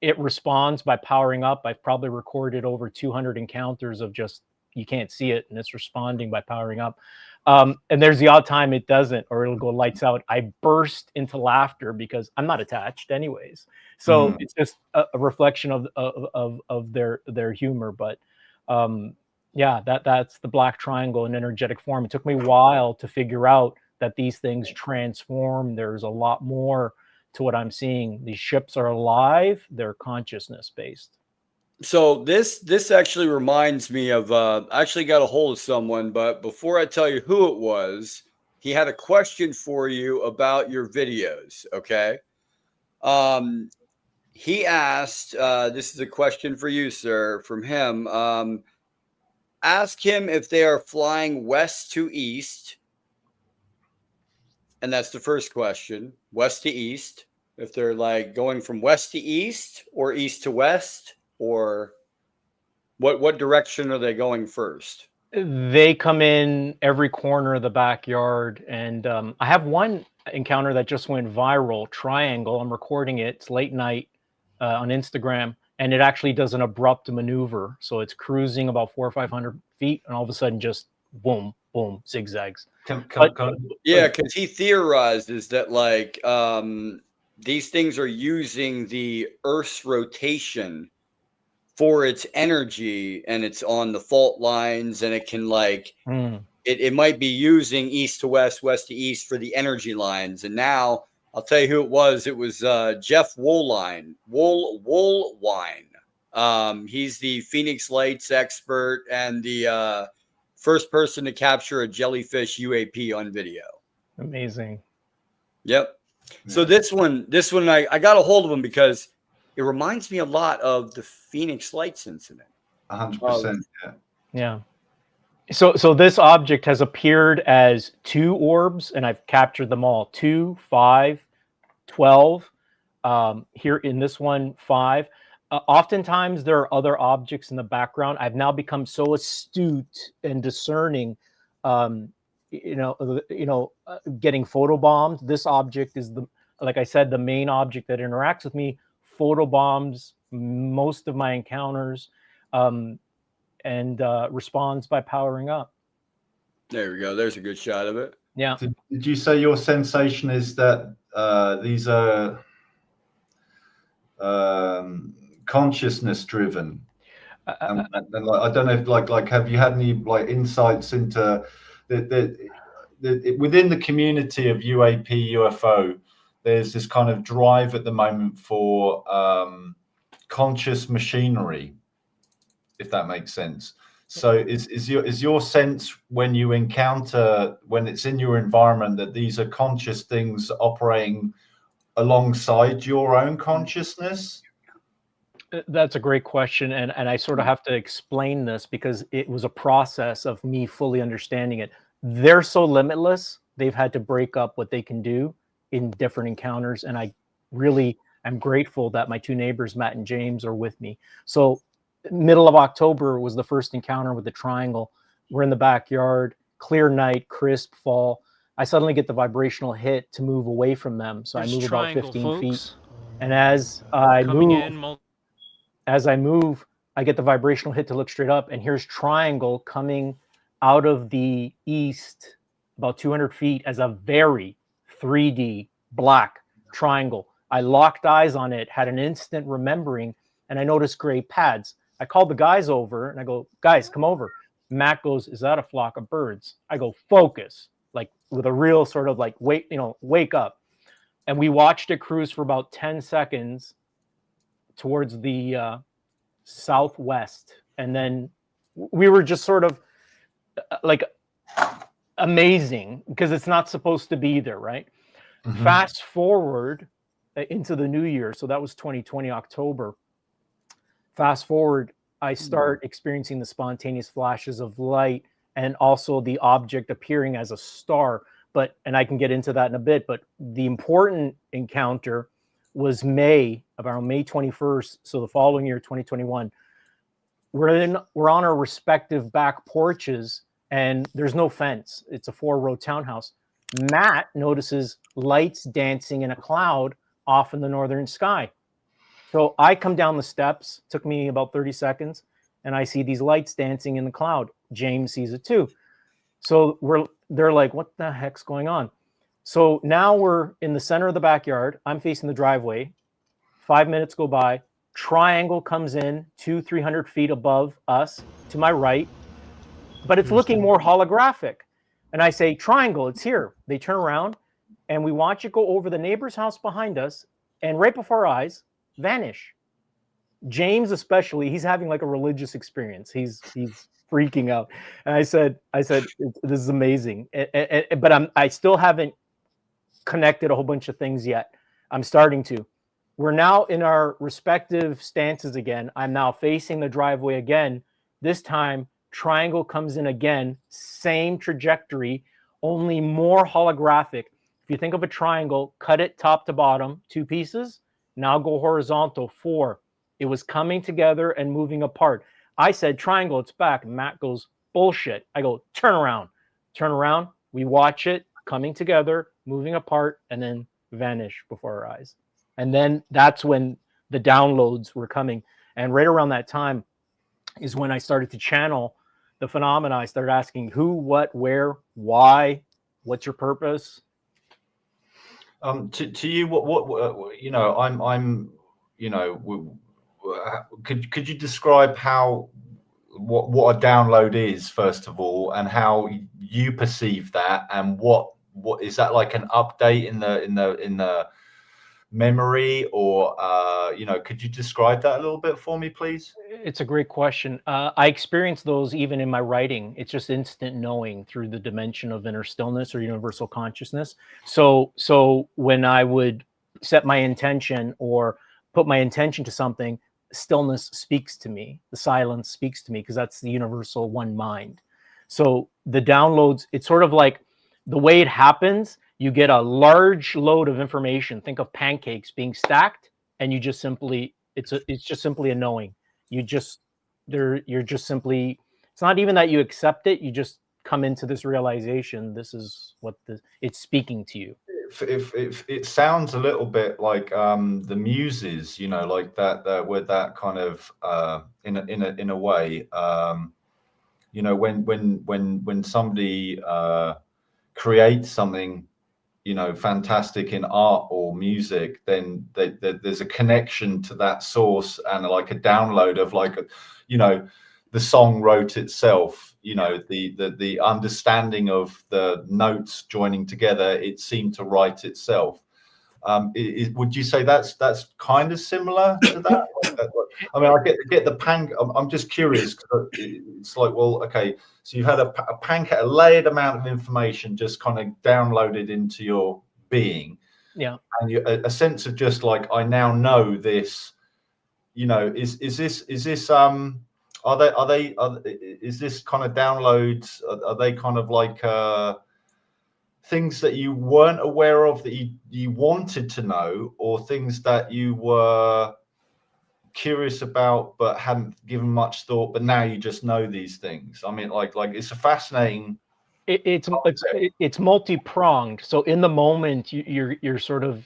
It responds by powering up. I've probably recorded over 200 encounters of just, you can't see it, and it's responding by powering up. And there's the odd time it doesn't, or it'll go lights out. I burst into laughter because I'm not attached anyways. So it's just a reflection of their humor. But yeah, that's the black triangle in energetic form. It took me a while to figure out that these things transform. There's a lot more to what I'm seeing. These ships are alive. They're consciousness based. So this actually reminds me of I actually got a hold of someone, but before I tell you who it was, he had a question for you about your videos. Okay. He asked, this is a question for you, sir, from him. Ask him if they are flying west to east. And that's the first question, west to east. If they're like going from west to east or east to west, or what direction are they going first? They come in every corner of the backyard. And I have one encounter that just went viral, triangle. I'm recording it. It's late night on Instagram. And it actually does an abrupt maneuver. So it's cruising about 400 or 500 feet. And all of a sudden just boom, boom, zigzags. Yeah, because he theorized is that like these things are using the Earth's rotation for its energy, and it's on the fault lines, and it can like it might be using east to west, west to east for the energy lines. And now I'll tell you who it was. It was Jeff Woolwine. He's the Phoenix Lights expert and the first person to capture a jellyfish UAP on video. Amazing. Yep. So this one, I got a hold of him because it reminds me a lot of the Phoenix Lights incident. 100%. Yeah. So this object has appeared as 2 orbs, and I've captured them all. 2, 5, 12. Here in this one, 5. Oftentimes there are other objects in the background. I've now become so astute and discerning. Getting photobombed. This object is like I said, the main object that interacts with me. Photobombs most of my encounters, and responds by powering up. There we go. There's a good shot of it. Yeah. Did you say your sensation is that these are consciousness driven? And like, I don't know if like have you had any like insights into within the community of UAP UFO? There's this kind of drive at the moment for conscious machinery, if that makes sense. So is your sense when you encounter, when it's in your environment, that these are conscious things operating alongside your own consciousness? That's a great question, and I sort of have to explain this because it was a process of me fully understanding it. They're so limitless, they've had to break up what they can do in different encounters, and I really am grateful that my two neighbors, Matt and James, are with me. So middle of October was the first encounter with the triangle. We're in the backyard, clear night, crisp fall. I suddenly get the vibrational hit to move away from them. So I move about 15 feet. And as I move, I get the vibrational hit to look straight up, and here's triangle coming out of the east about 200 feet as a very 3D black triangle. I locked eyes on it, had an instant remembering, and I noticed gray pads. I called the guys over and I go, guys, come over. Matt goes, is that a flock of birds? I go, focus, like with a real sort of like, wake up. And we watched it cruise for about 10 seconds towards the southwest. And then we were just sort of like amazing because it's not supposed to be there, right? Mm-hmm. Fast forward into the new year. So that was 2020, October. Fast forward, I start experiencing the spontaneous flashes of light and also the object appearing as a star. And I can get into that in a bit, but the important encounter was around May 21st. So the following year, 2021, we're on our respective back porches and there's no fence. It's a 4-row townhouse. Matt notices lights dancing in a cloud off in the northern sky. So I come down the steps, took me about 30 seconds, and I see these lights dancing in the cloud. James sees it too. So they're like, what the heck's going on? So now we're in the center of the backyard. I'm facing the driveway. 5 minutes go by. Triangle comes in 200-300 feet above us to my right, but it's looking more holographic. And I say, triangle, it's here. They turn around and we watch it go over the neighbor's house behind us, and right before our eyes, vanish. James especially, he's having like a religious experience. He's freaking out. And I said, this is amazing. But I still haven't connected a whole bunch of things yet. I'm starting to. We're now in our respective stances again. I'm now facing the driveway again. This time, triangle comes in again, same trajectory, only more holographic. If you think of a triangle, cut it top to bottom, 2 pieces. Now go horizontal, 4. It was coming together and moving apart. I said, triangle, it's back. Matt goes, bullshit. I go, turn around. Turn around. We watch it coming together, moving apart, and then vanish before our eyes. And then that's when the downloads were coming. And right around that time is when I started to channel the phenomena. I started asking who, what, where, why, what's your purpose? To you, what you know, I'm you know, could you describe what a download is, first of all, and how you perceive that, and what is that, like an update in the memory, or you know, could you describe that a little bit for me, please? It's a great question. I experience those even in my writing. It's just instant knowing through the dimension of inner stillness or universal consciousness. So when I would set my intention or put my intention to something, stillness speaks to me. The silence speaks to me, because that's the universal one mind. So the downloads, it's sort of like the way it happens. You get a large load of information. Think of pancakes being stacked, and you just simply, it's just simply a knowing. You're just simply, it's not even that you accept it. You just come into this realization. This is what it's speaking to you. It sounds a little bit like the Muses, you know, like that with that kind of in a way, you know, when somebody create something, fantastic in art or music, then there's a connection to that source and like a download of like, the song wrote itself, the understanding of the notes joining together, it seemed to write itself. Would you say that's kind of similar to that? I mean, I get the pan. I'm just curious because it's like, well, okay, so you've had a layered amount of information just kind of downloaded into your being, Yeah, and a sense of just like, I now know this. Is this is this kind of downloads? Are they kind of like things that you weren't aware of that you wanted to know, or things that you were curious about but hadn't given much thought, but now you just know these things? I mean, like it's a fascinating. it's multi-pronged. So in the moment, you're sort of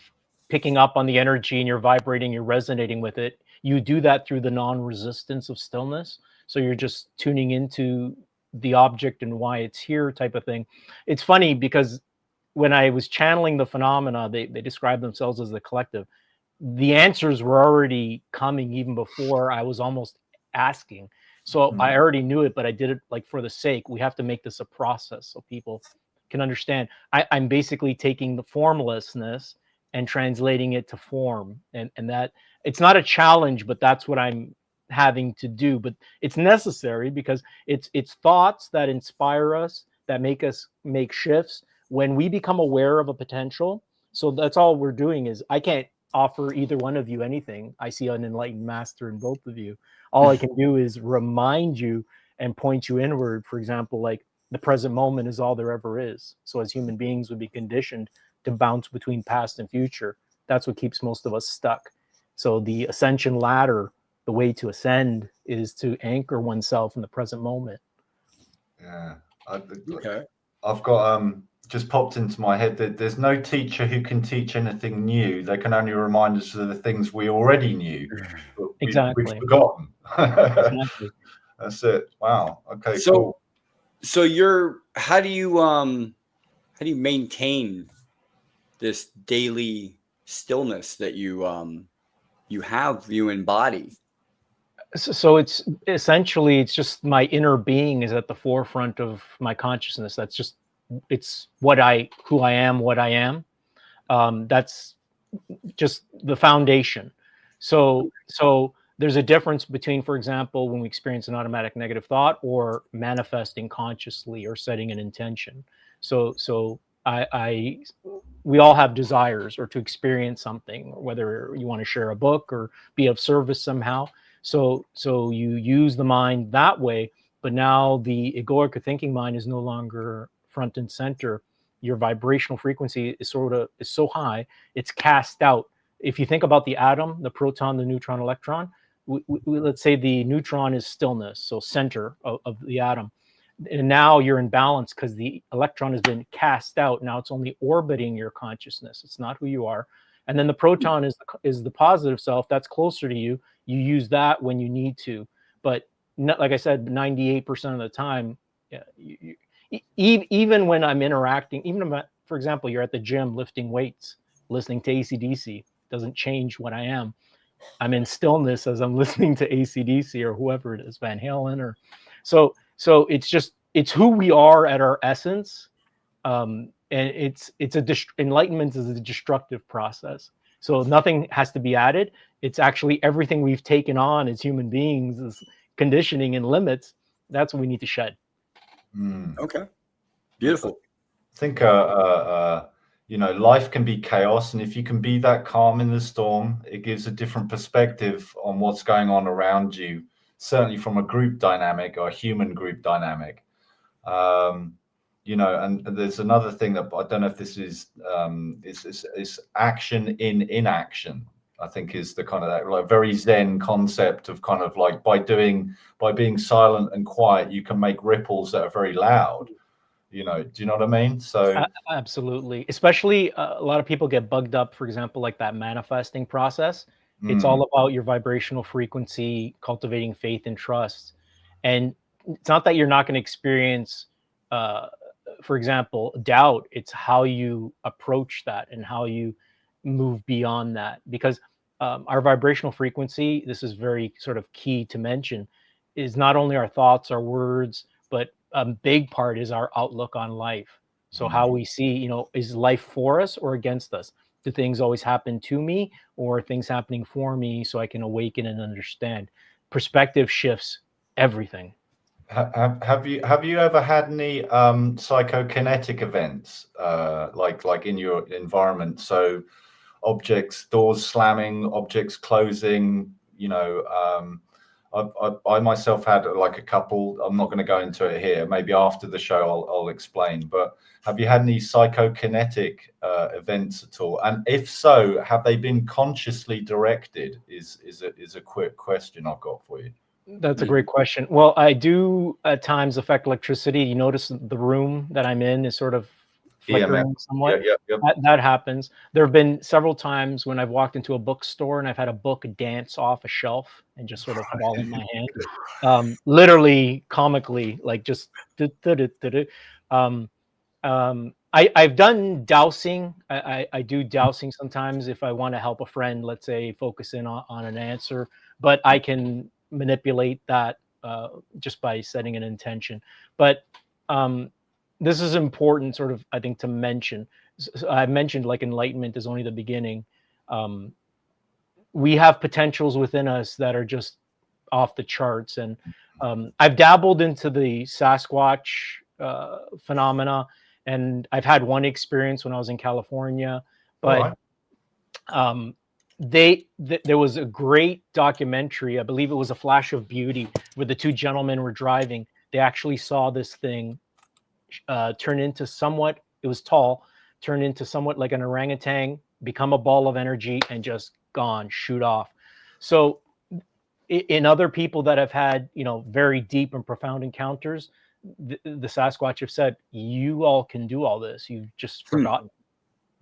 picking up on the energy and you're vibrating, you're resonating with it. You do that through the non-resistance of stillness. So you're just tuning into the object and why it's here, type of thing. It's funny because when I was channeling the phenomena, they describe themselves as the collective. The answers were already coming even before I was almost asking. So I already knew it, but I did it like for the sake. We have to make this a process so people can understand. I'm basically taking the formlessness and translating it to form. And that it's not a challenge, but that's what I'm having to do. But it's necessary because it's thoughts that inspire us, that make us make shifts. When we become aware of a potential, so that's all we're doing. Is I can't offer either one of you anything. I see an enlightened master in both of you. All I can do is remind you and point you inward. For example, like the present moment is all there ever is. So as human beings, would be conditioned to bounce between past and future. That's what keeps most of us stuck. So the ascension ladder, the way to ascend is to anchor oneself in the present moment. Yeah. Okay. I've got just popped into my head that there's no teacher who can teach anything new. They can only remind us of the things we already knew, but we've forgotten. Exactly. That's it. Wow. Okay. So, cool. So how do you maintain this daily stillness that you embody? So it's essentially, it's just my inner being is at the forefront of my consciousness. That's just, it's who I am. That's just the foundation. So there's a difference between, for example, when we experience an automatic negative thought or manifesting consciously or setting an intention. So we all have desires or to experience something, whether you want to share a book or be of service somehow. So you use the mind that way, but now the egoic or thinking mind is no longer front and center. Your vibrational frequency is so high, it's cast out. If you think about the atom, the proton, the neutron, electron, let's say the neutron is stillness, so center of the atom. And now you're in balance because the electron has been cast out. Now it's only orbiting your consciousness. It's not who you are. And then the proton is the positive self that's closer to you. You use that when you need to. But like I said, 98% of the time, yeah, even when I'm interacting, even for example, you're at the gym lifting weights, listening to AC/DC, doesn't change what I am. I'm in stillness as I'm listening to AC/DC or whoever it is, Van Halen, or so it's who we are at our essence. And enlightenment is a destructive process. So nothing has to be added. It's actually everything we've taken on as human beings, is conditioning and limits. That's what we need to shed. Okay. Beautiful. I think life can be chaos, and if you can be that calm in the storm, it gives a different perspective on what's going on around you, certainly from a group dynamic or a human group dynamic. And there's another thing that I don't know if this is action in inaction. I think is the kind of that like very Zen concept of kind of like by being silent and quiet, you can make ripples that are very loud. Do you know what I mean? So absolutely, especially a lot of people get bugged up, for example, like that manifesting process. It's all about your vibrational frequency, cultivating faith and trust. And it's not that you're not going to experience for example, doubt, it's how you approach that and how you move beyond that. Because our vibrational frequency, this is very sort of key to mention, is not only our thoughts, our words, but a big part is our outlook on life. So how we see, is life for us or against us? Do things always happen to me, or are things happening for me so I can awaken and understand? Perspective shifts everything. Have you ever had any psychokinetic events like in your environment? So objects, doors slamming, objects closing. I myself had like a couple. I'm not going to go into it here. Maybe after the show I'll explain. But have you had any psychokinetic events at all? And if so, have they been consciously directed? Is a quick question I've got for you. That's a great question. Well, I do at times affect electricity. You notice the room that I'm in is sort of flickering somewhat. Yeah. That happens. There have been several times when I've walked into a bookstore and I've had a book dance off a shelf and just sort of fall in my hand. Literally, comically, like just. I've done dowsing. I do dowsing sometimes if I want to help a friend, let's say, focus in on an answer, but I can manipulate that just by setting an intention. But this is important, sort of, I think, to mention. So I mentioned like enlightenment is only the beginning. We have potentials within us that are just off the charts. And I've dabbled into the Sasquatch phenomena, and I've had one experience when I was in California, but there was a great documentary, I believe it was A Flash of Beauty, where the two gentlemen were driving. They actually saw this thing turn into somewhat, it was tall, turn into somewhat like an orangutan, become a ball of energy, and just gone, shoot off. So in other people that have had, very deep and profound encounters, the Sasquatch have said, you all can do all this. You've just forgotten.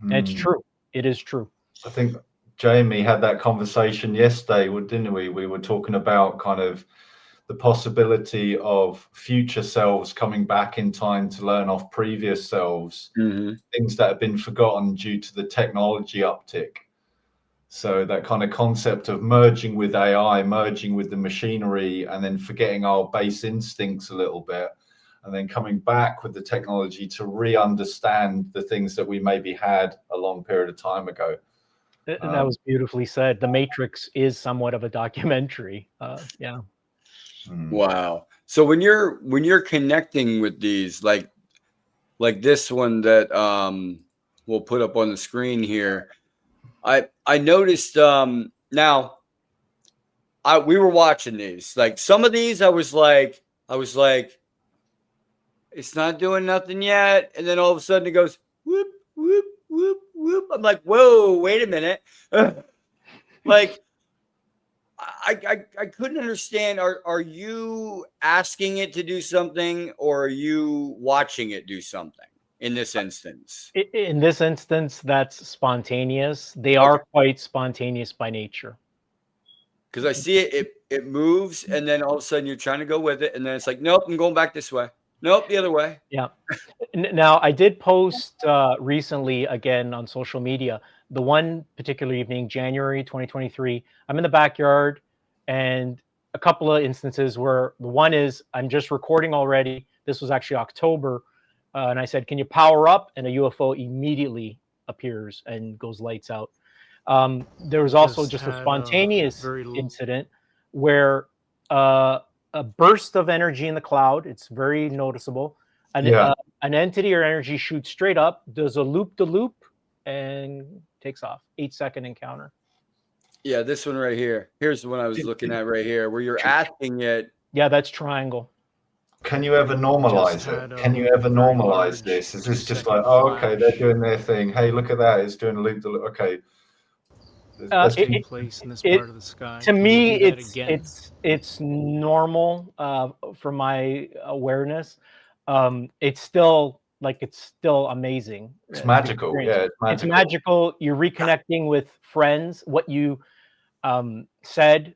And it's true. It is true. I think Jamie had that conversation yesterday, didn't we? We were talking about kind of the possibility of future selves coming back in time to learn off previous selves, things that have been forgotten due to the technology uptick. So that kind of concept of merging with AI, merging with the machinery, and then forgetting our base instincts a little bit, and then coming back with the technology to re-understand the things that we maybe had a long period of time ago. That was beautifully said. The Matrix is somewhat of a documentary. Yeah. Wow. So when you're connecting with these, like this one that we'll put up on the screen here, I noticed now we were watching these. Like some of these I was like, it's not doing nothing yet. And then all of a sudden it goes whoop, whoop, whoop, whoop. I'm like, whoa, wait a minute. Like I couldn't understand. Are you asking it to do something, or are you watching it do something in this instance? In this instance, that's spontaneous. They are quite spontaneous by nature. Because I see it moves, and then all of a sudden you're trying to go with it, and then it's like, nope, I'm going back this way. Nope, the other way. Yeah. Now, I did post recently, again, on social media, the one particular evening, January 2023, I'm in the backyard, and a couple of instances where the one is I'm just recording already. This was actually October. And I said, can you power up? And a UFO immediately appears and goes lights out. There was also just a spontaneous incident where a burst of energy in the cloud. It's very noticeable. An entity or energy shoots straight up, does a loop-de-loop, and takes off. 8-second encounter. Yeah, this one right here. Here's the one I was looking at right here, where you're asking it. Yeah, that's triangle. Can you ever normalize it? Can you ever normalize this? Is this just like, oh, okay, they're doing their thing. Hey, look at that. It's doing a loop-de-loop. Okay. Place in this part of the sky. To me, it's normal from my awareness. It's still amazing. It's magical. Yeah, it's magical. You're reconnecting with friends. What you said,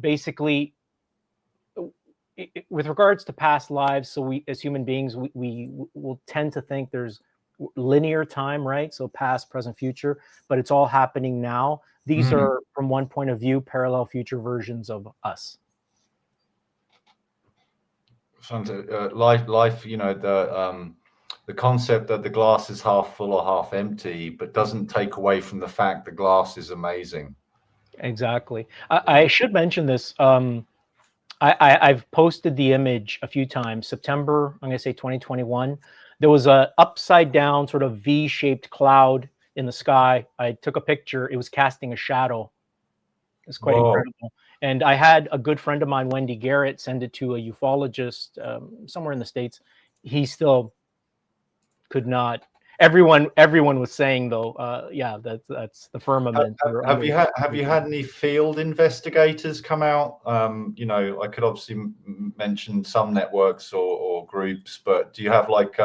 basically, with regards to past lives, so we as human beings, we will tend to think there's linear time, right? So past, present, future, but it's all happening now. These are, from one point of view, parallel future versions of us. Life, you know, the concept that the glass is half full or half empty, but doesn't take away from the fact the glass is amazing. Exactly. I should mention this. I've posted the image a few times. September, I'm going to say 2021. There was a upside down sort of V-shaped cloud in the sky. I took a picture. It was casting a shadow. It's quite incredible. And I had a good friend of mine, Wendy Garrett, send it to a ufologist somewhere in the States. He still could not. Everyone was saying though, yeah, that's the firmament. Have you had any field investigators come out? You know, I could obviously mention some networks or groups, but do you have like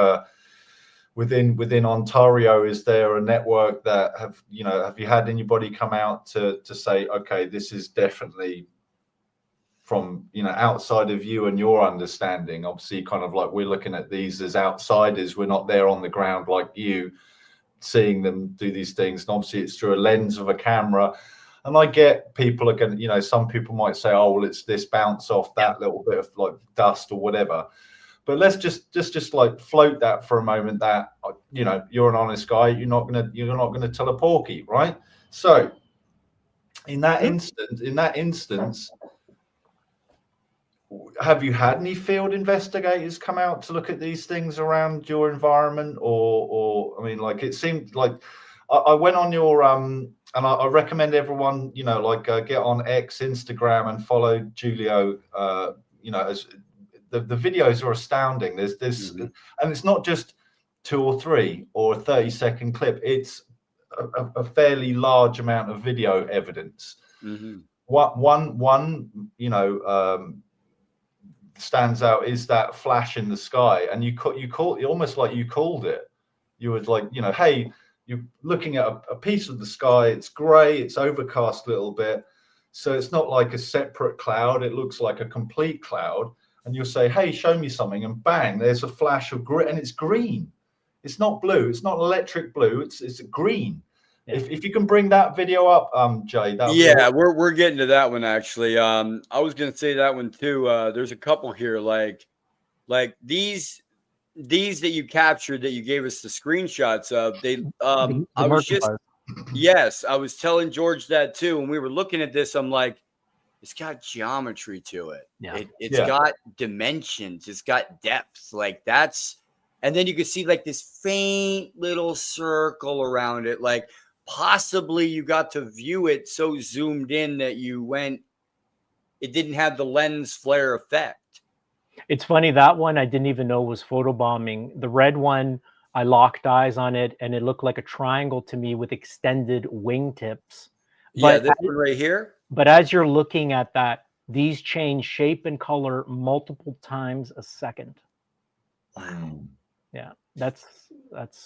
within Ontario? Is there a network that have you had anybody come out to say, okay, this is definitely from outside of you and your understanding? Obviously, kind of like we're looking at these as outsiders. We're not there on the ground like you, seeing them do these things. And obviously, it's through a lens of a camera. And I get people are going to, some people might say, oh, well, it's this bounce off that little bit of like dust or whatever. But let's just like float that for a moment. That you're an honest guy. You're not gonna tell a porky, right? So in that instance. Have you had any field investigators come out to look at these things around your environment, or I mean, like it seemed like I went on your and I recommend everyone get on X, Instagram, and follow Jiulio. As the videos are astounding. There's and it's not just 2 or 3 or a 30-second clip. It's a fairly large amount of video evidence. One stands out is that flash in the sky, and you call almost like you called it. You would like, hey, you're looking at a piece of the sky. It's gray, it's overcast a little bit, so it's not like a separate cloud. It looks like a complete cloud, and you'll say, hey, show me something, and bang, there's a flash of green, and it's green. It's not blue. It's not electric blue. It's green. Yeah. If you can bring that video up, Jay. We're getting to that one actually. I was gonna say that one too. There's a couple here, like these that you captured that you gave us the screenshots of. I was telling George that too. When we were looking at this, I'm like, it's got geometry to it. Yeah. It's got dimensions. It's got depth. Like that's, and then you can see like this faint little circle around it, like. Possibly you got to view it so zoomed in that it didn't have the lens flare effect. It's funny, that one I didn't even know was photobombing. The red one, I locked eyes on it and it looked like a triangle to me with extended wingtips. But this one right here. But as you're looking at that, these change shape and color multiple times a second. Wow. Yeah, that's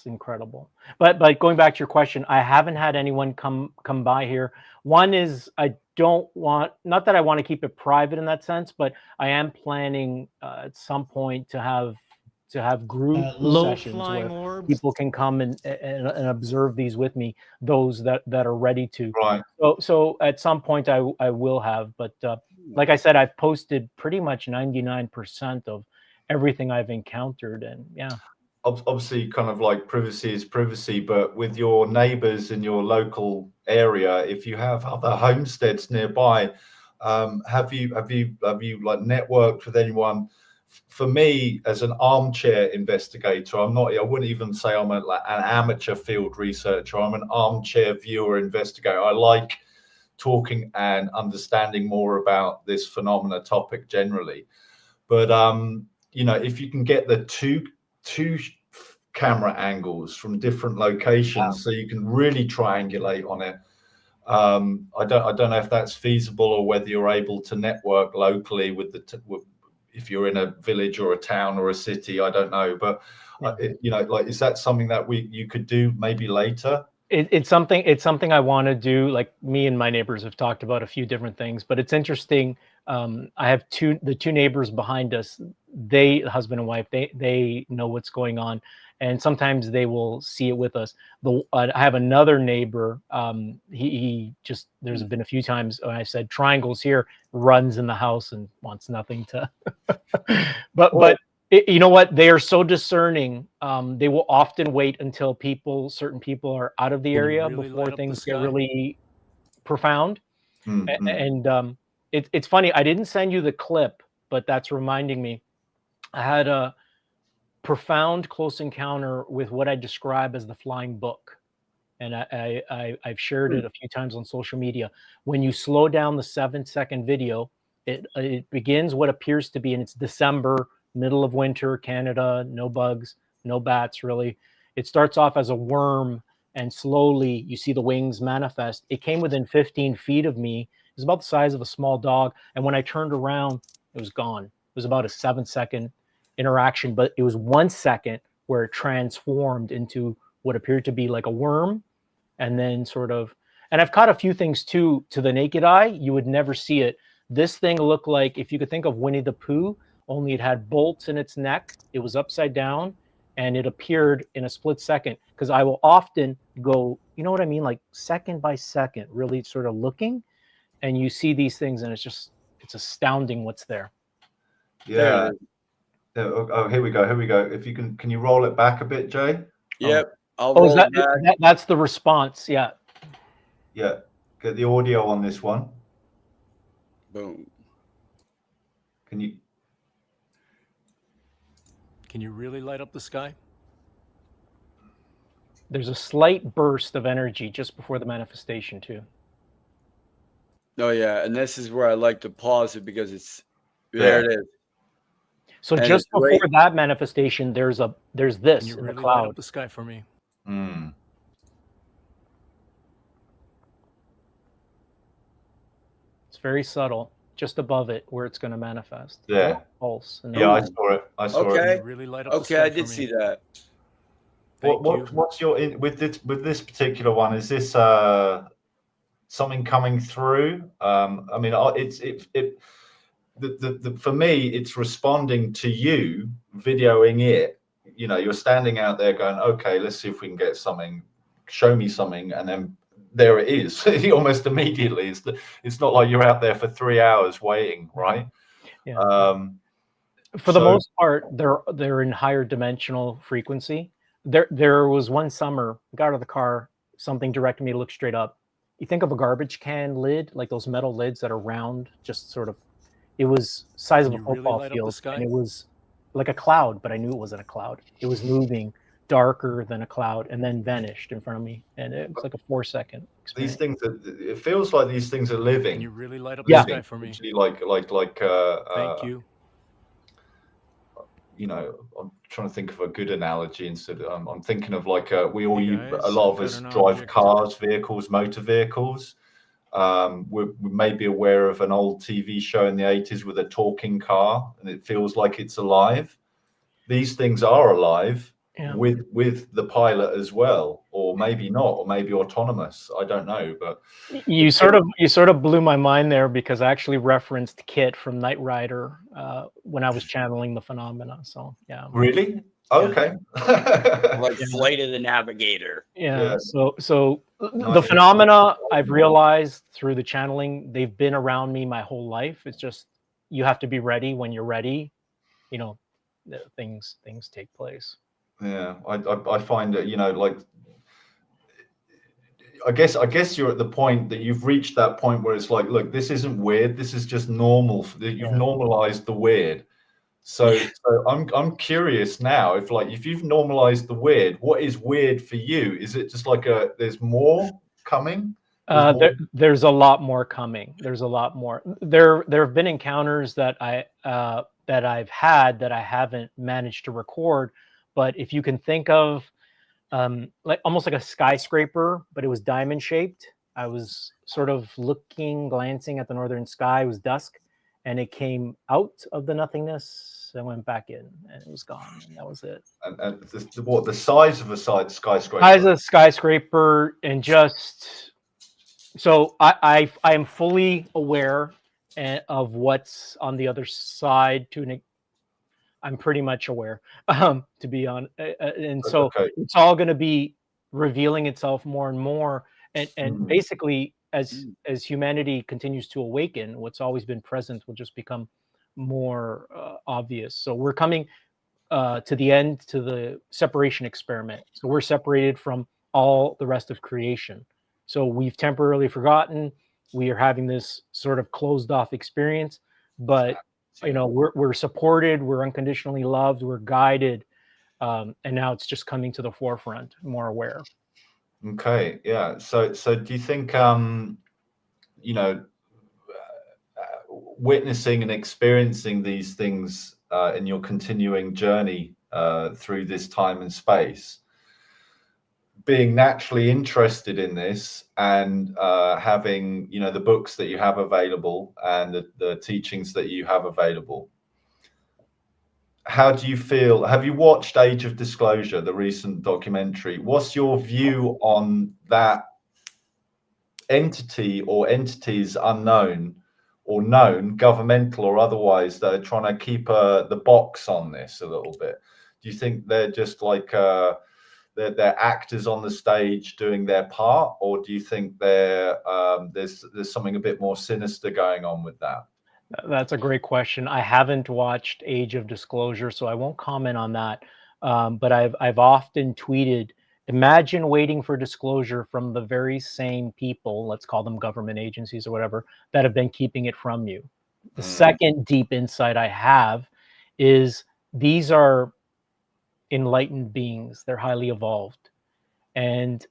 incredible. But going back to your question, I haven't had anyone come by here. One is not that I want to keep it private in that sense, but I am planning at some point to have group sessions where people can come and observe these with me, those that are ready to. Right. So at some point I will have, but like I said, I've posted pretty much 99% of everything I've encountered, and yeah. Obviously, kind of like privacy is privacy, but with your neighbors in your local area, if you have other homesteads nearby, have you like networked with anyone? For me, as an armchair investigator, I wouldn't even say I'm an amateur field researcher. I'm an armchair viewer investigator. I like talking and understanding more about this phenomena topic generally. But if you can get the two camera angles from different locations, so you can really triangulate on it. I don't know if that's feasible or whether you're able to network locally with if you're in a village or a town or a city. I don't know, but is that something that you could do maybe later? It's something I want to do. Like, me and my neighbors have talked about a few different things, but it's interesting. I have the two neighbors behind us. They, husband and wife, they know what's going on, and sometimes they will see it with us. I have another neighbor. He just, there's been a few times when I said triangles here, runs in the house and wants nothing to. but you know what? They are so discerning. They will often wait until certain people are out of the area before things get really profound. And it's funny. I didn't send you the clip, but that's reminding me. I had a profound close encounter with what I describe as the flying book, and I've shared it a few times on social media. When you slow down the 7-second video, it begins what appears to be, and it's December, middle of winter, Canada, no bugs, no bats really. It starts off as a worm, and slowly you see the wings manifest. It came within 15 feet of me. It was about the size of a small dog, and when I turned around, it was gone. It was about a 7-second interaction, but it was 1 second where it transformed into what appeared to be like a worm, and then sort of, and I've caught a few things too. To the naked eye, you would never see it. This thing looked like, if you could think of Winnie the Pooh, only it had bolts in its neck. It was upside down, and it appeared in a split second. Because I will often go, you know what I mean, like second by second, really sort of looking, and you see these things, and it's astounding what's there. Yeah. Oh, here we go. If you can you roll it back a bit, Jay? Yep. I'll roll it back. That's the response. Yeah. Yeah. Get the audio on this one. Boom. Can you really light up the sky? There's a slight burst of energy just before the manifestation too. Oh yeah, and this is where I like to pause it because there it is. So and just before that manifestation, there's this in the cloud. Light up the sky for me. It's very subtle, just above it where it's going to manifest. Yeah. Pulse. Yeah, I saw it. Okay. Really light up okay, I did see that. What's your with this particular one? Is this something coming through? I mean, for me, it's responding to you videoing it. You know, you're standing out there going, okay, let's see if we can get something. Show me something, and then there it is, almost immediately. It's not like you're out there for 3 hours waiting, right? Yeah. For the most part, they're in higher dimensional frequency. There was one summer, I got out of the car, something directed me to look straight up. You think of a garbage can lid, like those metal lids that are round, just sort of. It was size of a football field, and it was like a cloud, but I knew it wasn't a cloud. It was moving darker than a cloud, and then vanished in front of me, and it was like a 4-second experience. These things, it feels like these things are living. Can you really light up the sky for me? Like. Thank you. You know, I'm trying to think of a good analogy. Instead, I'm thinking of like a lot of us drive cars, vehicles, motor vehicles. We may be aware of an old TV show in the 80s with a talking car, and it feels like it's alive. These things are alive with the pilot as well, or maybe not, or maybe autonomous. I don't know, but you sort of blew my mind there, because I actually referenced Kit from Knight Rider when I was channeling the phenomena. So yeah. Really? Okay. Like Flight of the Navigator. Yeah. So the phenomena, I've realized through the channeling, they've been around me my whole life. It's just, you have to be ready when you're ready. You know, things take place. Yeah, I find that, you know, like, I guess you're at the point that you've reached that point where it's like, look, this isn't weird. This is just normal. You've normalized the weird. So I'm curious now, if you've normalized the weird, what is weird for you? Is it just like there's more coming? There's a lot more coming. There's a lot more. There have been encounters that I've had that I haven't managed to record. But if you can think of like almost like a skyscraper, but it was diamond shaped. I was sort of glancing at the northern sky. It was dusk, and it came out of the nothingness once, I went back in, and it was gone, and that was it. And the size of a skyscraper? Size of a skyscraper, and just so I am fully aware of what's on the other side. I'm pretty much aware, to be honest, and so Okay. it's all going to be revealing itself more and more, and basically as humanity continues to awaken, what's always been present will just become more obvious. So we're coming to the end, to the separation experiment. So we're separated from all the rest of creation. So we've temporarily forgotten. We are having this sort of closed off experience, but we're supported, we're unconditionally loved, we're guided, and now it's just coming to the forefront, more aware. Okay, yeah. So do you think witnessing and experiencing these things in your continuing journey through this time and space, being naturally interested in this, and having the books that you have available and the teachings that you have available, how do you feel? Have you watched Age of Disclosure, the recent documentary? What's your view on that entity or entities, unknown or known, governmental or otherwise, that are trying to keep the box on this a little bit? Do you think they're just like they're actors on the stage doing their part, or do you think there's something a bit more sinister going on with that? That's a great question. I haven't watched Age of Disclosure, so I won't comment on that. But I've often tweeted, imagine waiting for disclosure from the very same people, let's call them government agencies or whatever, that have been keeping it from you. The second deep insight I have is these are enlightened beings. They're highly evolved. And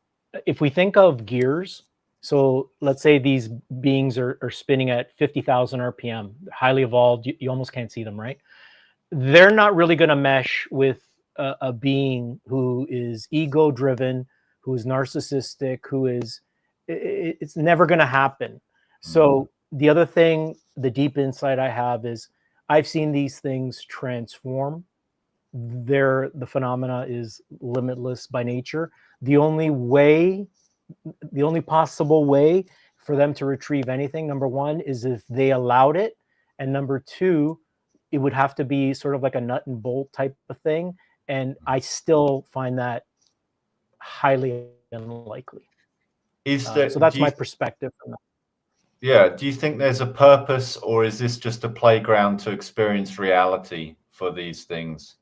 if we think of gears, so let's say these beings are spinning at 50,000 RPM, highly evolved, you almost can't see them, right? They're not really going to mesh with a being who is ego-driven, who is narcissistic, it's never going to happen. So the other thing, the deep insight I have is I've seen these things transform. The phenomena is limitless by nature. The only possible way for them to retrieve anything, number one, is if they allowed it, and number two, it would have to be sort of like a nut and bolt type of thing, and I still find that highly unlikely. So that's my perspective from that. Yeah. Do you think there's a purpose, or is this just a playground to experience reality for these things?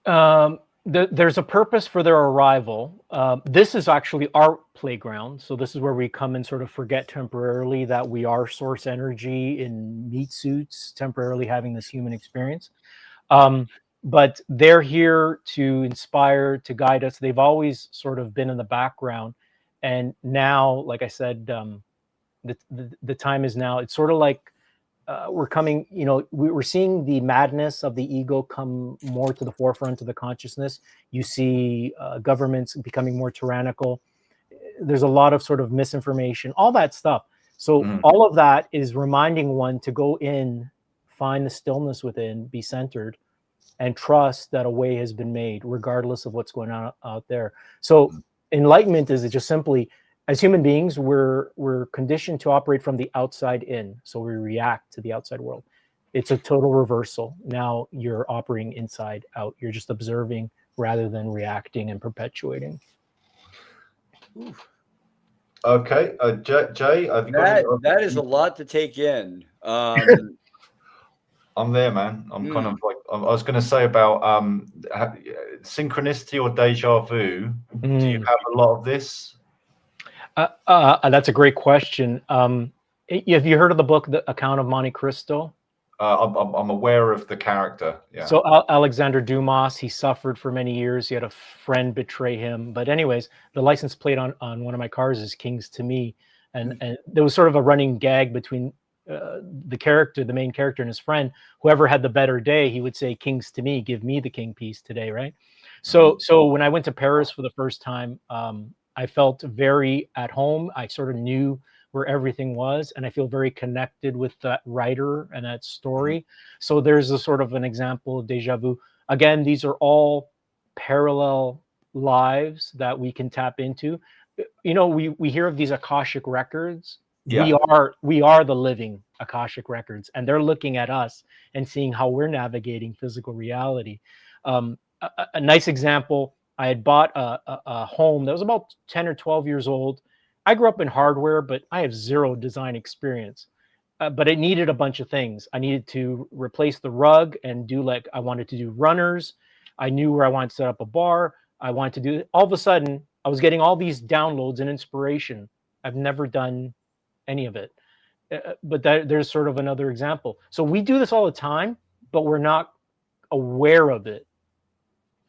There's a purpose for their arrival. This is actually our playground. So this is where we come and sort of forget temporarily that we are source energy in meat suits, temporarily having this human experience. But they're here to inspire, to guide us. They've always sort of been in the background. And now, like I said, the time is now. It's sort of like we're coming, we're seeing the madness of the ego come more to the forefront of the consciousness. You see governments becoming more tyrannical. There's a lot of sort of misinformation, all that stuff. So all of that is reminding one to go in, find the stillness within, be centered, and trust that a way has been made, regardless of what's going on out there. So enlightenment is just simply, as human beings, we're conditioned to operate from the outside in. So we react to the outside world. It's a total reversal. Now you're operating inside out. You're just observing rather than reacting and perpetuating. Okay, Jay, have you got that is a lot to take in. I'm there, man. I'm kind of like, I was going to say about synchronicity or deja vu. Do you have a lot of this? That's a great question. Have you heard of the book, The Account of Monte Cristo? I'm aware of the character. Yeah. So Alexander Dumas, he suffered for many years. He had a friend betray him. But anyways, the license plate on one of my cars is Kings to Me. And there was sort of a running gag between the main character and his friend. Whoever had the better day, he would say, Kings to Me, give me the king piece today, right? So when I went to Paris for the first time, I felt very at home. I sort of knew where everything was, and I feel very connected with that writer and that story. So there's a sort of an example of deja vu. Again, these are all parallel lives that we can tap into. You know, we hear of these Akashic records. Yeah. We are the living Akashic records, and they're looking at us and seeing how we're navigating physical reality. A nice example, I had bought a home that was about 10 or 12 years old. I grew up in hardware, but I have zero design experience. But it needed a bunch of things. I needed to replace the rug and I wanted to do runners. I knew where I wanted to set up a bar. I wanted to do, all of a sudden, I was getting all these downloads and inspiration. I've never done any of it. But there's sort of another example. So we do this all the time, but we're not aware of it.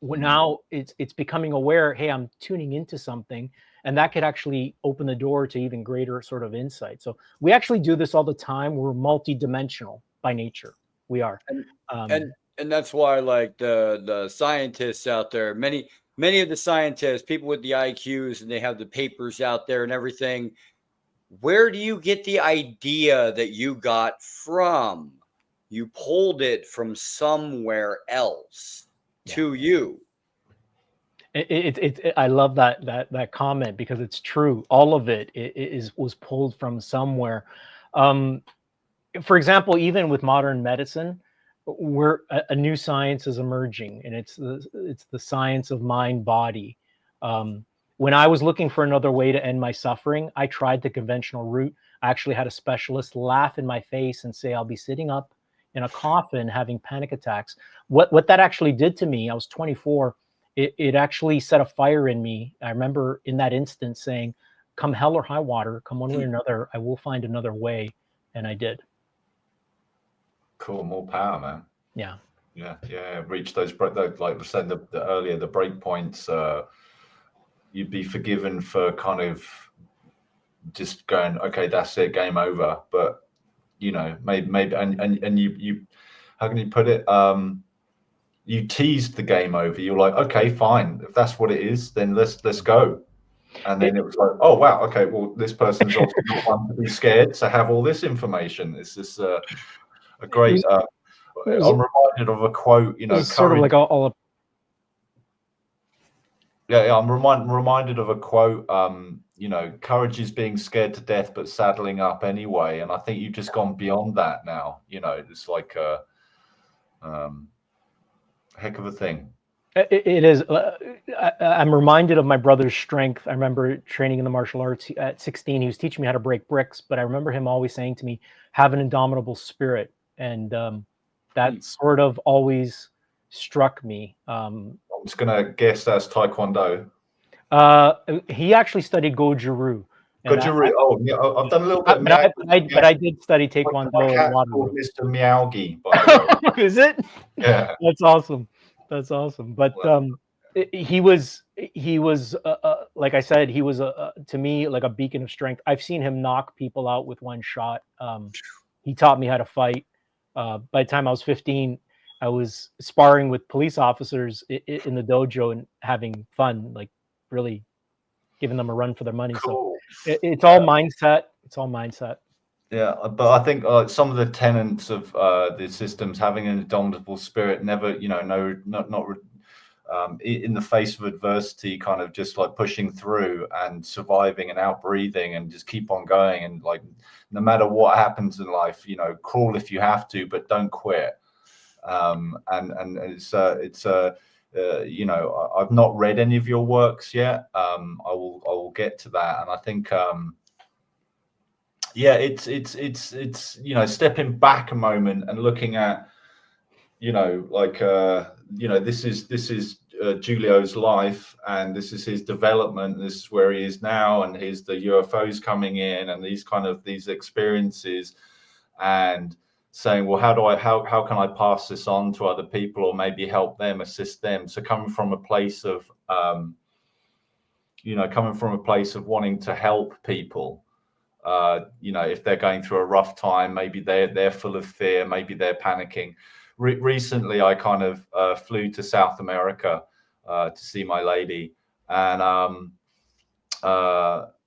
Now it's becoming aware, hey, I'm tuning into something, and that could actually open the door to even greater sort of insight. So we actually do this all the time. We're multidimensional by nature. We are. And that's why, like, the scientists out there, many of the scientists, people with the IQs, and they have the papers out there and everything. Where do you get the idea that you got from? You pulled it from somewhere else to you. I love that comment, because it's true. All of it was pulled from somewhere. For example, even with modern medicine, a new science is emerging, and it's the science of mind body. When I was looking for another way to end my suffering, I tried the conventional route. I actually had a specialist laugh in my face and say, I'll be sitting up in a coffin having panic attacks. What that actually did to me, I was 24, it actually set a fire in me. I remember in that instance saying, come hell or high water, come one way or another, I will find another way. And I did. Cool, more power, man. Yeah. Reach those, like we said earlier, the break points. You'd be forgiven for kind of just going, okay, that's it, game over. But you know, maybe, and you, how can you put it? You teased the game over. You're like, okay, fine, if that's what it is, then let's go. And then it was like, oh wow, okay, well, this person's also not one to be scared to have all this information. It's just a great. I'm reminded of a quote. You know, sort of like all. Yeah, I'm reminded of a quote. You know, courage is being scared to death, but saddling up anyway. And I think you've just gone beyond that now. You know, it's like a heck of a thing. It is. I'm reminded of my brother's strength. I remember training in the martial arts at 16. He was teaching me how to break bricks, but I remember him always saying to me, have an indomitable spirit. And that sort of always struck me. I'm just going to guess that's Taekwondo. He actually studied Goju-Ryu. Oh, yeah, I've done a little bit. But I did study Taekwondo. My cat's called Mr. Meowgi, by the way. Is it? Yeah. That's awesome. That's awesome. But he was like I said, he was to me like a beacon of strength. I've seen him knock people out with one shot. He taught me how to fight. By the time I was 15, I was sparring with police officers in the dojo and having fun, like really giving them a run for their money. Cool. So it's all mindset. It's all mindset. Yeah, but I think some of the tenets of the systems, having an indomitable spirit, never, you know, in the face of adversity, kind of just like pushing through and surviving and out breathing and just keep on going. And like, no matter what happens in life, you know, crawl if you have to, but don't quit. And it's you know, I've not read any of your works yet. I will get to that. And I think, yeah, it's you know, stepping back a moment and looking at, you know, like you know, this is Jiulio's life, and this is his development, and this is where he is now, and here's the UFOs coming in, and these experiences, and saying, well, how can I pass this on to other people, or maybe help them, assist them? So coming from a place of you know, wanting to help people. You know, if they're going through a rough time, maybe they're full of fear, maybe they're panicking. Recently, I kind of flew to South America to see my lady, and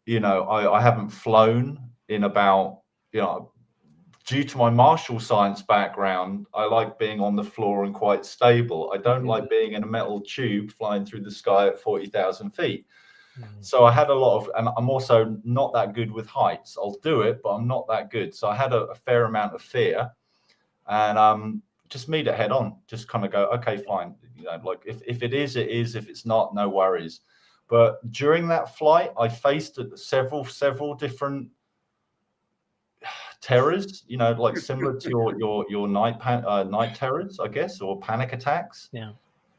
you know, I haven't flown in about, due to my martial science background, I like being on the floor and quite stable. I don't like being in a metal tube flying through the sky at 40,000 feet. So I had a lot of, and I'm also not that good with heights. I'll do it, but I'm not that good. So I had a fair amount of fear, and just meet it head on. Just kind of go, okay, fine. Like if it is, it is. If it's not, no worries. But during that flight, I faced several different terrors, like similar to your night terrors, I guess, or panic attacks. Yeah.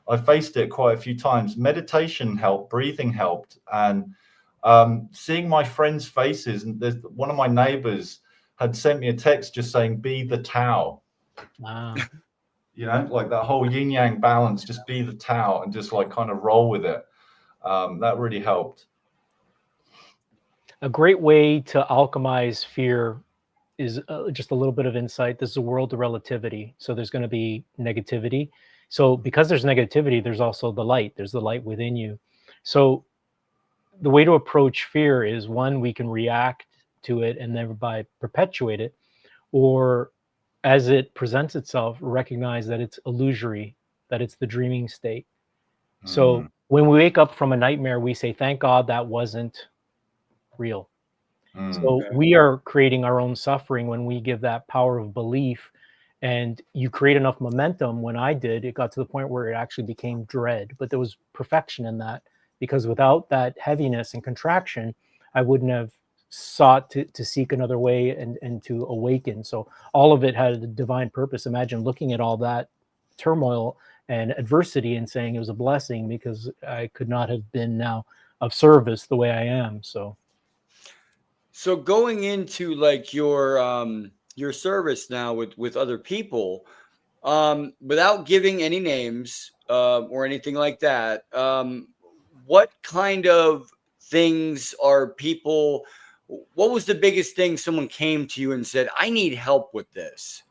I faced it quite a few times. Meditation helped, breathing helped, and seeing my friends' faces. And there's one of my neighbors had sent me a text just saying, "Be the Tao." Wow. Like that whole yin yang balance. Just be the Tao and just like kind of roll with it. That really helped. A great way to alchemize fear is just a little bit of insight. This is a world of relativity. So there's going to be negativity. So because there's negativity, there's also the light. There's the light within you. So the way to approach fear is, one, we can react to it and thereby perpetuate it, or as it presents itself, recognize that it's illusory, that it's the dreaming state. So when we wake up from a nightmare, we say, thank God that wasn't real. So we are creating our own suffering when we give that power of belief. And you create enough momentum. When I did, it got to the point where it actually became dread, but there was perfection in that, because without that heaviness and contraction, I wouldn't have sought to seek another way and to awaken. So all of it had a divine purpose. Imagine looking at all that turmoil and adversity and saying it was a blessing, because I could not have been now of service the way I am. So going into like your service now with other people, without giving any names or anything like that, what kind of things are people? What was the biggest thing someone came to you and said, "I need help with this"?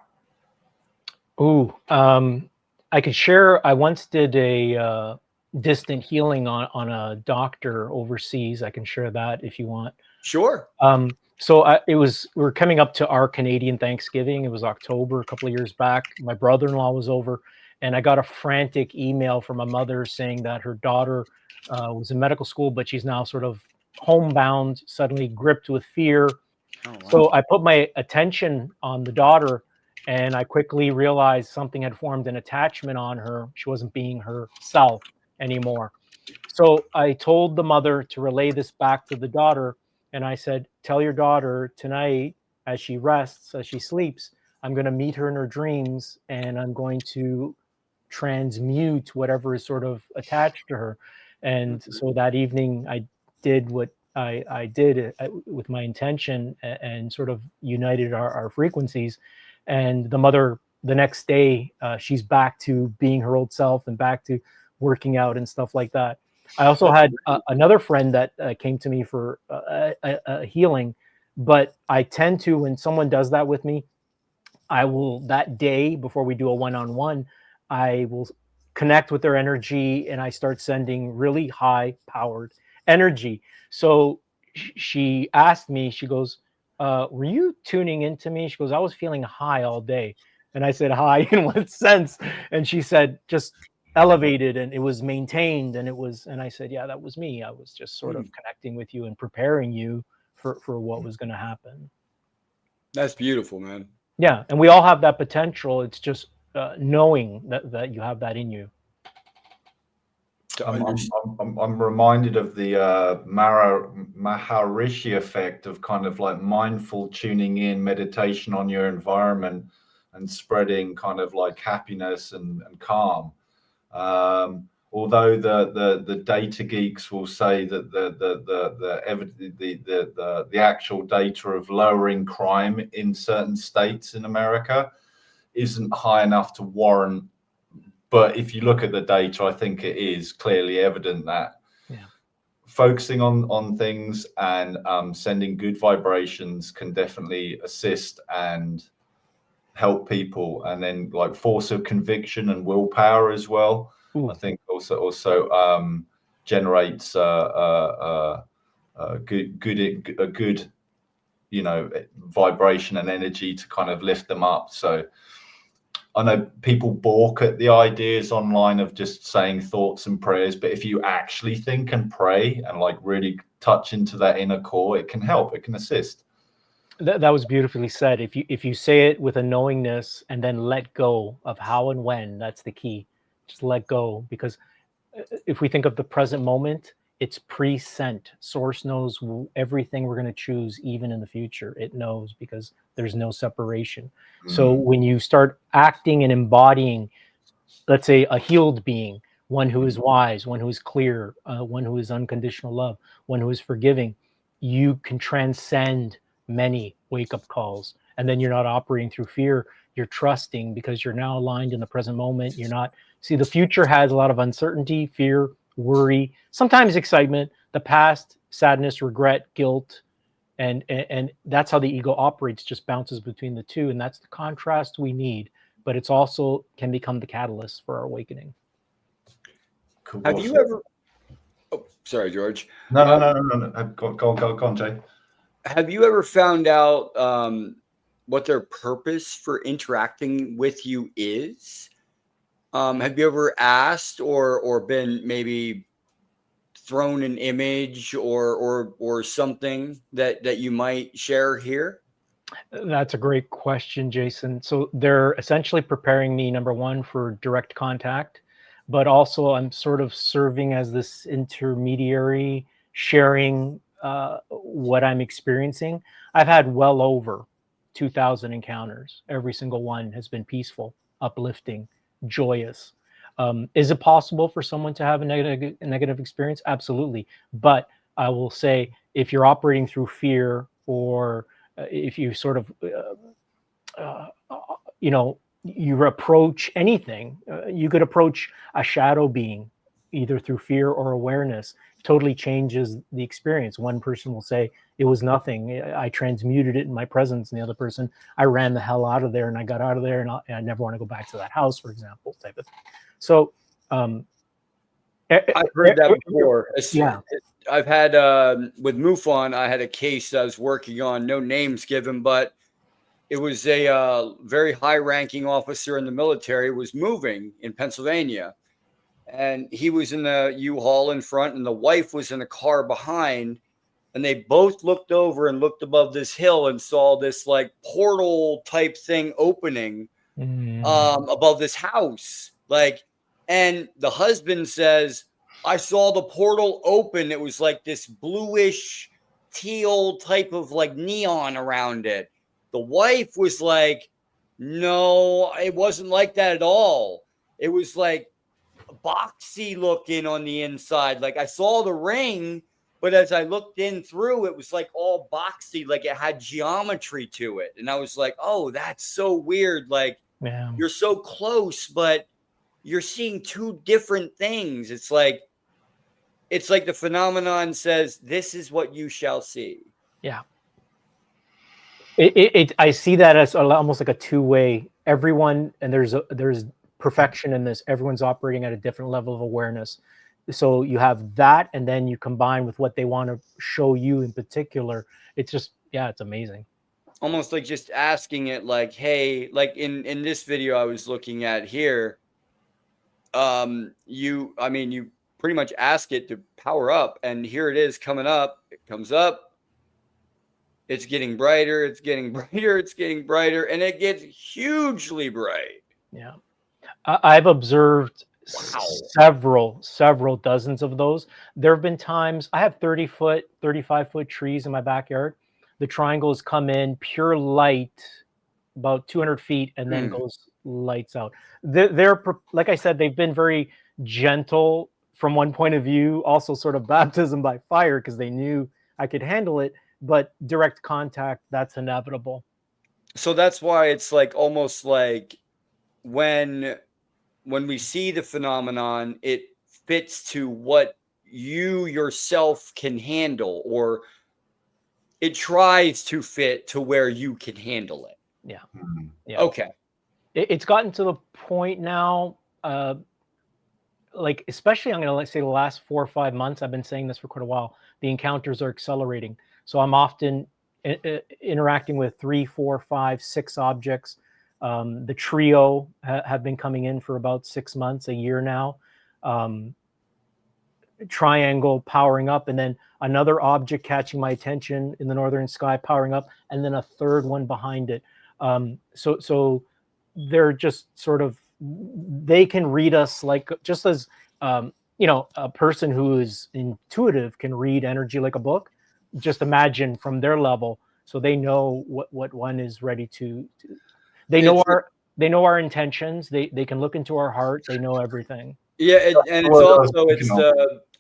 Ooh, I could share. I once did a distant healing on a doctor overseas. I can share that if you want. Sure. So we're coming up to our Canadian Thanksgiving. It was October a couple of years back. My brother-in-law was over, and I got a frantic email from a mother saying that her daughter was in medical school, but she's now sort of homebound, suddenly gripped with fear. Oh, wow. So I put my attention on the daughter, and I quickly realized something had formed an attachment on her. She wasn't being herself anymore. So I told the mother to relay this back to the daughter. And I said, tell your daughter tonight, as she rests, as she sleeps, I'm going to meet her in her dreams, and I'm going to transmute whatever is sort of attached to her. And so that evening I did what I did with my intention, and sort of united our frequencies. And the mother, the next day, she's back to being her old self and back to working out and stuff like that. I also had another friend that came to me for a healing, but I tend to, when someone does that with me, I will, that day before we do a one-on-one, I will connect with their energy, and I start sending really high powered energy. So she asked me, she goes, were you tuning into me? She goes, I was feeling high all day. And I said, high in what sense? And she said, just elevated, and it was maintained, and it was, and I said, yeah, that was me. I was just sort of connecting with you and preparing you for what was going to happen. That's beautiful, man. Yeah, and we all have that potential. It's just knowing that you have that in you. I'm reminded of the Maharishi effect of kind of like mindful tuning in, meditation on your environment, and spreading kind of like happiness and calm. Although the data geeks will say that the actual data of lowering crime in certain states in America isn't high enough to warrant. But if you look at the data, I think it is clearly evident that focusing on things and sending good vibrations can definitely assist and help people. And then like force of conviction and willpower as well. I think also generates a good vibration and energy to kind of lift them up. So I know people balk at the ideas online of just saying thoughts and prayers, but if you actually think and pray and like really touch into that inner core, it can help, it can assist. That was beautifully said. If you say it with a knowingness and then let go of how and when, that's the key. Just let go, because if we think of the present moment, it's pre-sent. Source knows everything we're going to choose, even in the future. It knows, because there's no separation. So when you start acting and embodying, let's say, a healed being, one who is wise, one who is clear, one who is unconditional love, one who is forgiving, you can transcend many wake-up calls. And then you're not operating through fear. You're trusting, because you're now aligned in the present moment. You're not, see, the future has a lot of uncertainty, fear, worry, sometimes excitement, the past, sadness, regret, guilt, and that's how the ego operates, just bounces between the two. And that's the contrast we need, but it's also can become the catalyst for our awakening. Cool. Have you ever, oh, sorry, George. No. Go on, Jay. Have you ever found out what their purpose for interacting with you is? Have you ever asked or been maybe thrown an image or something that you might share here? That's a great question, Jason. So they're essentially preparing me, number one, for direct contact, but also I'm sort of serving as this intermediary, sharing what I'm experiencing. I've had well over 2,000 encounters. Every single one has been peaceful, uplifting, joyous. Is it possible for someone to have a negative experience? Absolutely. But I will say, if you're operating through fear, or if you sort of, you approach anything, you could approach a shadow being either through fear or awareness, totally changes the experience. One person will say, it was nothing, I transmuted it in my presence. And the other person, I ran the hell out of there and I got out of there and I never want to go back to that house, for example, type of thing. So I've heard that before. Yeah. I've had with MUFON, I had a case I was working on, no names given, but it was a very high-ranking officer in the military was moving in Pennsylvania, and he was in the U-Haul in front, and the wife was in a car behind, and they both looked over and looked above this hill and saw this like portal type thing opening above this house, like. And the husband says, I saw the portal open. It was like this bluish teal type of like neon around it. The wife was like, no, it wasn't like that at all. It was like boxy looking on the inside. Like I saw the ring, but as I looked in through, it was like all boxy, like it had geometry to it. And I was like, oh, that's so weird. Like, you're so close, but you're seeing two different things. It's like the phenomenon says, this is what you shall see. Yeah. I see that as almost like a two-way. Everyone, and there's perfection in this. Everyone's operating at a different level of awareness. So you have that, and then you combine with what they want to show you in particular. It's just, yeah, it's amazing. Almost like just asking it like, hey, like in this video I was looking at here, you pretty much ask it to power up, and here it is coming up. It comes up, it's getting brighter, it's getting brighter, it's getting brighter, and it gets hugely bright. Yeah. I've observed several dozens of those. There have been times I have 30-foot, 35-foot trees in my backyard. The triangles come in pure light, about 200 feet, and then goes lights out. They're, like I said, they've been very gentle from one point of view, also sort of baptism by fire, because they knew I could handle it, but direct contact, that's inevitable. So that's why it's like almost like when we see the phenomenon, it fits to what you yourself can handle, or it tries to fit to where you can handle it. Yeah. Yeah. Okay. It's gotten to the point now, like, especially I'm going to say the last 4 or 5 months, I've been saying this for quite a while, the encounters are accelerating. So I'm often interacting with 3, 4, 5, 6 objects. The trio have been coming in for about 6 months, a year now. Triangle powering up, and then another object catching my attention in the northern sky powering up, and then a third one behind it. So they're just sort of, they can read us like, just as a person who is intuitive can read energy like a book. Just imagine from their level, so they know what one is ready to they know our intentions. They can look into our heart. They know everything. Yeah, and it's also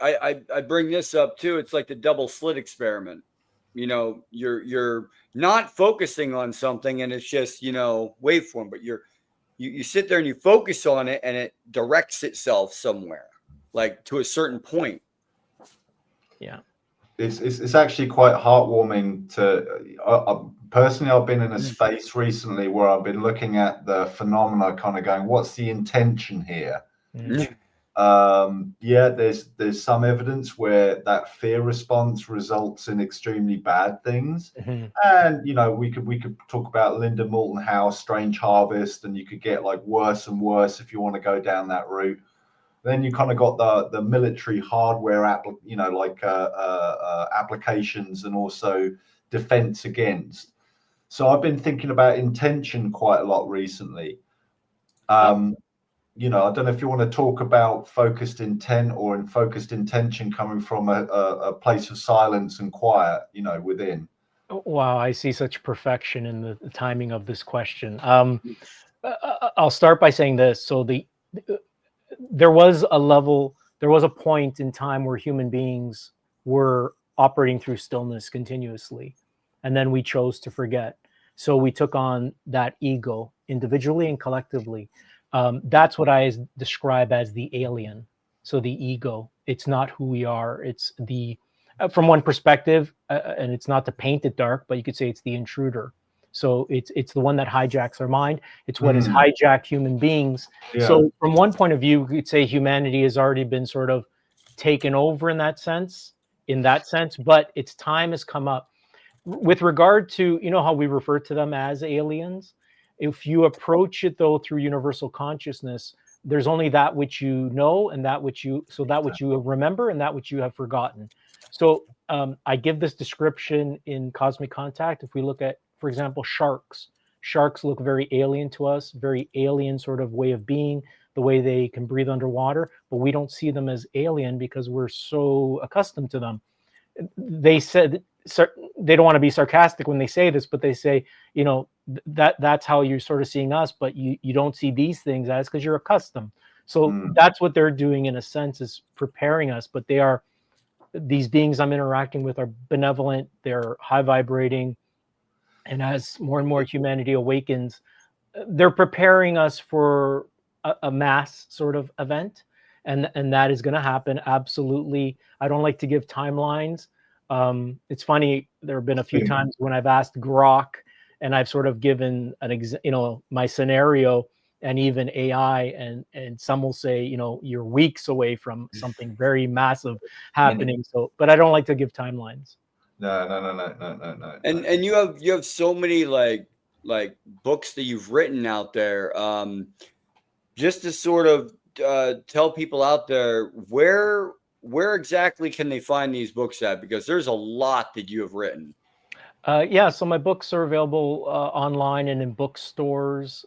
I bring this up too. It's like the double slit experiment. You're not focusing on something, and it's just waveform, but you sit there and you focus on it, and it directs itself somewhere, like to a certain point. Yeah, it's actually quite heartwarming to. Personally, I've been in a space recently where I've been looking at the phenomena, kind of going, "What's the intention here?" There's some evidence where that fear response results in extremely bad things. And we could talk about Linda Moulton Howe's Strange Harvest, and you could get like worse and worse if you want to go down that route. Then you kind of got the military hardware applications, and also defense against. So I've been thinking about intention quite a lot recently. I don't know if you want to talk about focused intent or focused intention coming from a place of silence and quiet, within. Wow, I see such perfection in the timing of this question. I'll start by saying this. So there was a point in time where human beings were operating through stillness continuously, and then we chose to forget. So we took on that ego individually and collectively. That's what I describe as the alien. So the ego, it's not who we are. It's from one perspective, and it's not to paint it dark, but you could say it's the intruder. So it's the one that hijacks our mind. It's what has hijacked human beings. Yeah. So from one point of view, we could say humanity has already been sort of taken over in that sense, but its time has come up. With regard to, how we refer to them as aliens, if you approach it though through universal consciousness, there's only that which you know, and that which you remember, and that which you have forgotten. So I give this description in Cosmic Contact. If we look at, for example, sharks look very alien to us, very alien sort of way of being, the way they can breathe underwater, but we don't see them as alien because we're so accustomed to them. They said, they don't want to be sarcastic when they say this, but they say, that's how you're sort of seeing us, but you don't see these things as, because you're accustomed. So that's what they're doing in a sense, is preparing us. But these beings I'm interacting with are benevolent, they're high vibrating, and as more and more humanity awakens, they're preparing us for a mass sort of event, and that is going to happen. Absolutely. I don't like to give timelines. It's funny, there have been a few times when I've asked Grok, and I've sort of given my scenario, and even AI, and some will say, you're weeks away from something very massive happening. So, but I don't like to give timelines. No. And you have so many like books that you've written out there. Just to sort of tell people out there, where exactly can they find these books at? Because there's a lot that you have written. So my books are available online and in bookstores.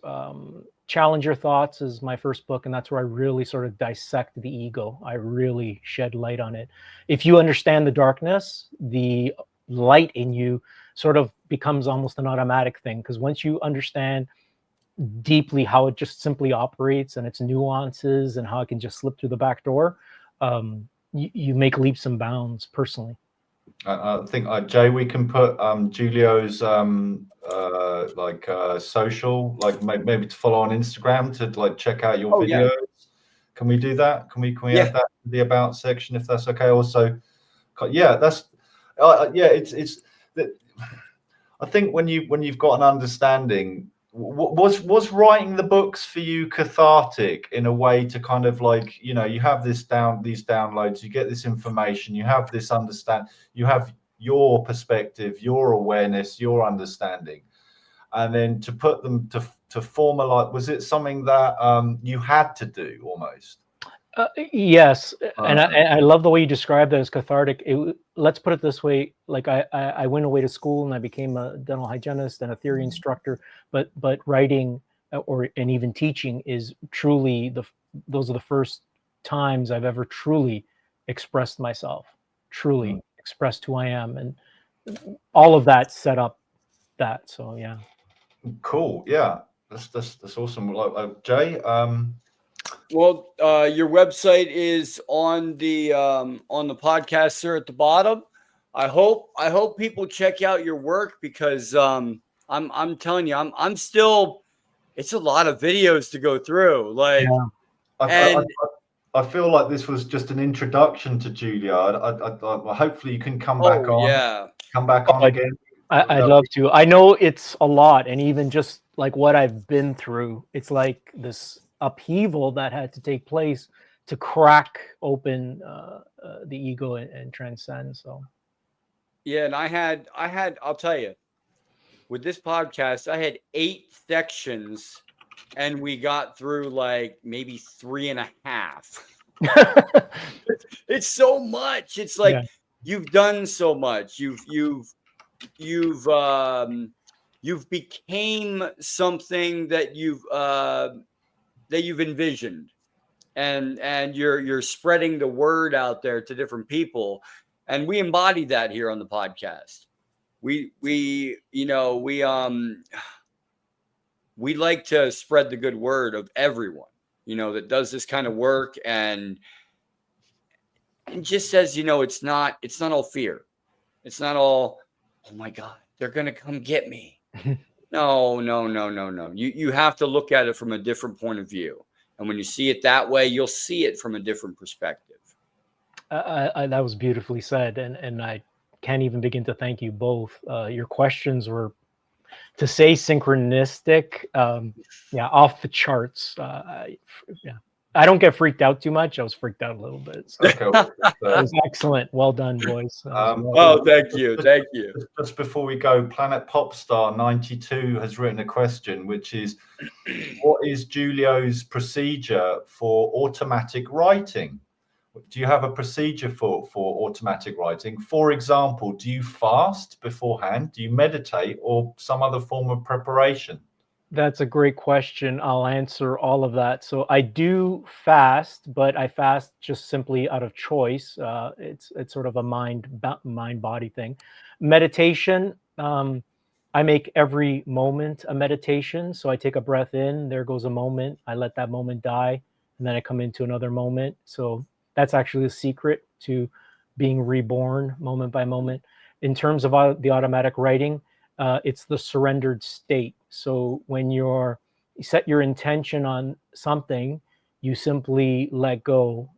Challenge Your Thoughts is my first book, and that's where I really sort of dissect the ego. I really shed light on it. If you understand the darkness, the light in you sort of becomes almost an automatic thing, because once you understand deeply how it just simply operates and its nuances and how it can just slip through the back door, you make leaps and bounds personally. I think, Jay, we can put Jiulio's social, like maybe to follow on Instagram, to like check out your videos. Yeah. Can we do that? Can we add that to the about section, if that's okay? Also, that's it's that. I think when you've got an understanding, was writing the books for you cathartic in a way to kind of you have these downloads, you get this information, you have this understand, you have your perspective, your awareness, your understanding, and then to put them to form was it something that you had to do almost? Yes, and I love the way you described that as cathartic. Let's put it this way: like I went away to school and I became a dental hygienist and a theory instructor, but writing and even teaching is truly those are the first times I've ever truly expressed myself, truly expressed who I am, and all of that set up that. So yeah. Cool. Yeah, that's awesome. Jay. Well, your website is on the podcast, sir, at the bottom. I hope people check out your work because I'm telling you, I'm still. It's a lot of videos to go through. Like, yeah. I feel like this was just an introduction to Jiulio. Hopefully you can come back on. Yeah, come back on again. I'd love to. I know it's a lot, and even just like what I've been through, it's like this upheaval that had to take place to crack open the ego and transcend. So, yeah, and I had. I'll tell you, with this podcast, I had 8 sections, and we got through like maybe 3.5. It's so much. It's like you've done so much. You've became something that you've envisioned, and you're spreading the word out there to different people, and we embody that here on the podcast. We like to spread the good word of everyone that does this kind of work, and just says it's not all fear. It's not all, oh my God, they're gonna come get me. No. You have to look at it from a different point of view, and when you see it that way, you'll see it from a different perspective. That was beautifully said, and I can't even begin to thank you both. Your questions were, to say synchronistic, off the charts. I don't get freaked out too much. I was freaked out a little bit. So. That was excellent. Well done, boys. Thank you. Just before we go, Planet Popstar 92 has written a question, which is, what is Jiulio's procedure for automatic writing? Do you have a procedure for automatic writing? For example, do you fast beforehand? Do you meditate, or some other form of preparation? That's a great question. I'll answer all of that. So I do fast, but I fast just simply out of choice. It's sort of a mind body thing. Meditation, I make every moment a meditation. So I take a breath in, there goes a moment. I let that moment die, and then I come into another moment. So that's actually the secret to being reborn moment by moment. In terms of the automatic writing, it's the surrendered state. So when you set your intention on something, you simply let go.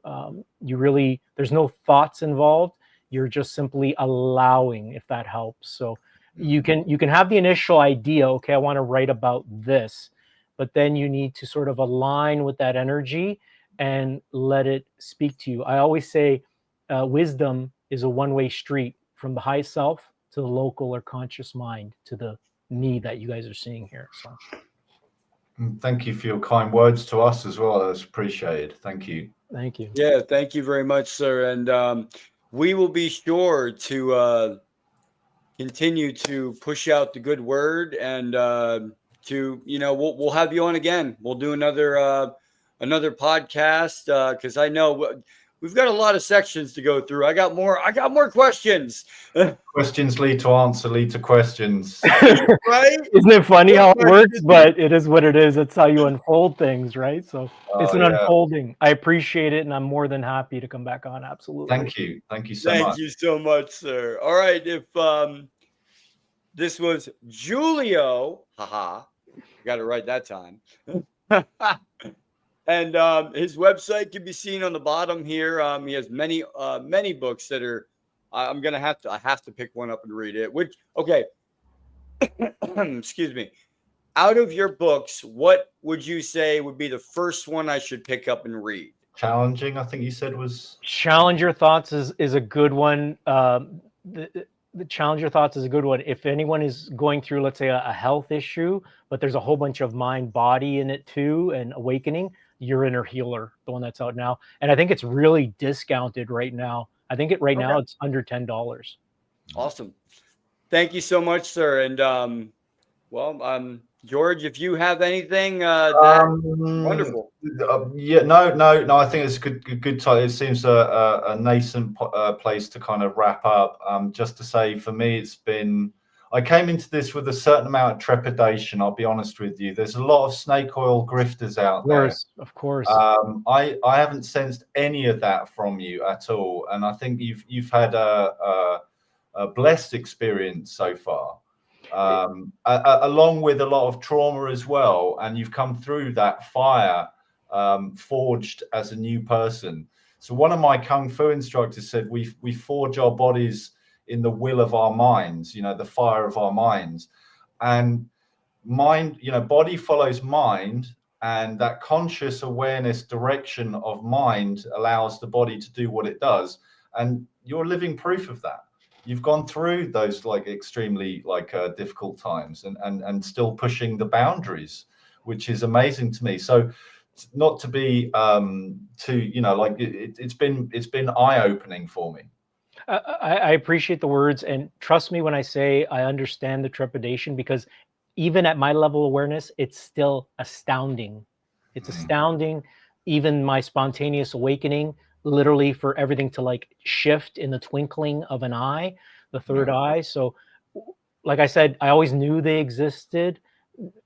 There's no thoughts involved. You're just simply allowing, if that helps. So you can have the initial idea, okay, I want to write about this, but then you need to sort of align with that energy and let it speak to you. I always say wisdom is a one-way street from the high self to the local or conscious mind, to the me that you guys are seeing here. So thank you for your kind words to us as well. That's appreciated. Thank you. Thank you. Yeah, thank you very much, sir. And we will be sure to continue to push out the good word, and we'll have you on again. We'll do another podcast, because I know we've got a lot of sections to go through. I got more questions. Questions lead to answer, lead to questions. Right? Isn't it funny how it works? But it is what it is. It's how you unfold things, right? So it's an unfolding. I appreciate it, and I'm more than happy to come back on. Absolutely. Thank you so much. Thank you so much, sir. All right, if this was Jiulio, got it right that time. And his website can be seen on the bottom here. He has many books that are. I have to pick one up and read it. Excuse me. Out of your books, what would you say would be the first one I should pick up and read? Challenging, I think you said was. Challenge Your Thoughts is a good one. the Challenger thoughts is a good one. If anyone is going through, let's say, a health issue, but there's a whole bunch of mind body in it too, and awakening, your inner healer, the one that's out now. And I think it's really discounted right now. I think now it's under $10. Awesome. Thank you so much, sir. And George, if you have anything, wonderful. Yeah, no. I think it's a good time. It seems a nascent place to kind of wrap up. Just to say, for me, I came into this with a certain amount of trepidation. I'll be honest with you. There's a lot of snake oil grifters out there. Of course. I haven't sensed any of that from you at all, and I think you've had a blessed experience so far. Along with a lot of trauma as well, and you've come through that fire forged as a new person. So one of my kung fu instructors said we forge our bodies in the will of our minds, the fire of our minds, and mind, body follows mind, and that conscious awareness direction of mind allows the body to do what it does, and you're living proof of that. You've gone through those extremely difficult times and still pushing the boundaries, which is amazing to me. So not to be it's been eye-opening for me. I appreciate the words, and trust me when I say I understand the trepidation, because even at my level of awareness, it's still astounding. It's astounding. Even my spontaneous awakening, literally for everything to shift in the twinkling of an eye, the third eye. So like I said, I always knew they existed.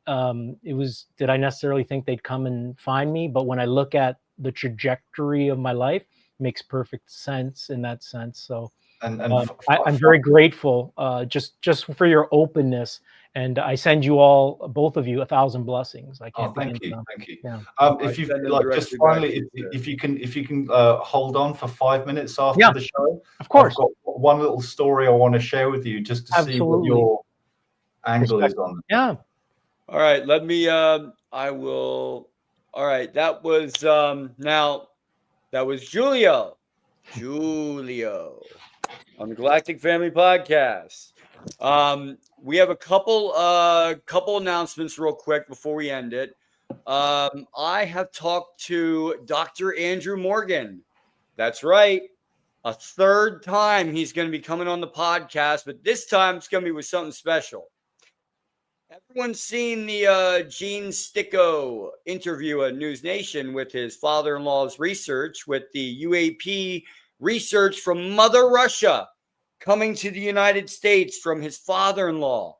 Did I necessarily think they'd come and find me? But when I look at the trajectory of my life, it makes perfect sense in that sense. So I'm very grateful just for your openness. And I send you all, both of you, 1,000 blessings. I can't. Thank you. Yeah. If you just finally, if you can hold on for 5 minutes after the show, of course. I've got one little story I want to share with you, just to see what your angle is on it. Yeah. All right. Let me. I will. All right. That was that was Jiulio on the Galactic Family Podcast. We have a couple announcements real quick before we end it. I have talked to Dr. Andrew Morgan. That's right. A third time he's going to be coming on the podcast, but this time it's going to be with something special. Everyone's seen the Gene Sticko interview at News Nation with his father-in-law's research with the UAP research from Mother Russia coming to the United States from his father-in-law.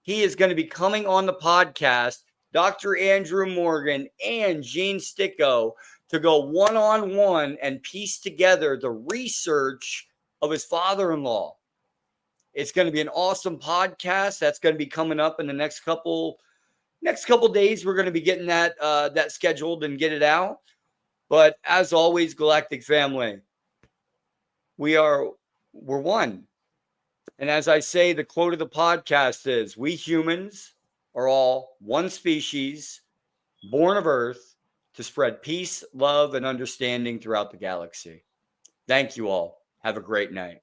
He is going to be coming on the podcast, Dr. Andrew Morgan and Gene Sticko, to go one-on-one and piece together the research of his father-in-law. It's going to be an awesome podcast that's going to be coming up in the next couple days. We're going to be getting that scheduled and get it out. But as always, Galactic Family, we're one. And as I say, the quote of the podcast is, we humans are all one species, born of Earth, to spread peace, love, and understanding throughout the galaxy. Thank you all. Have a great night.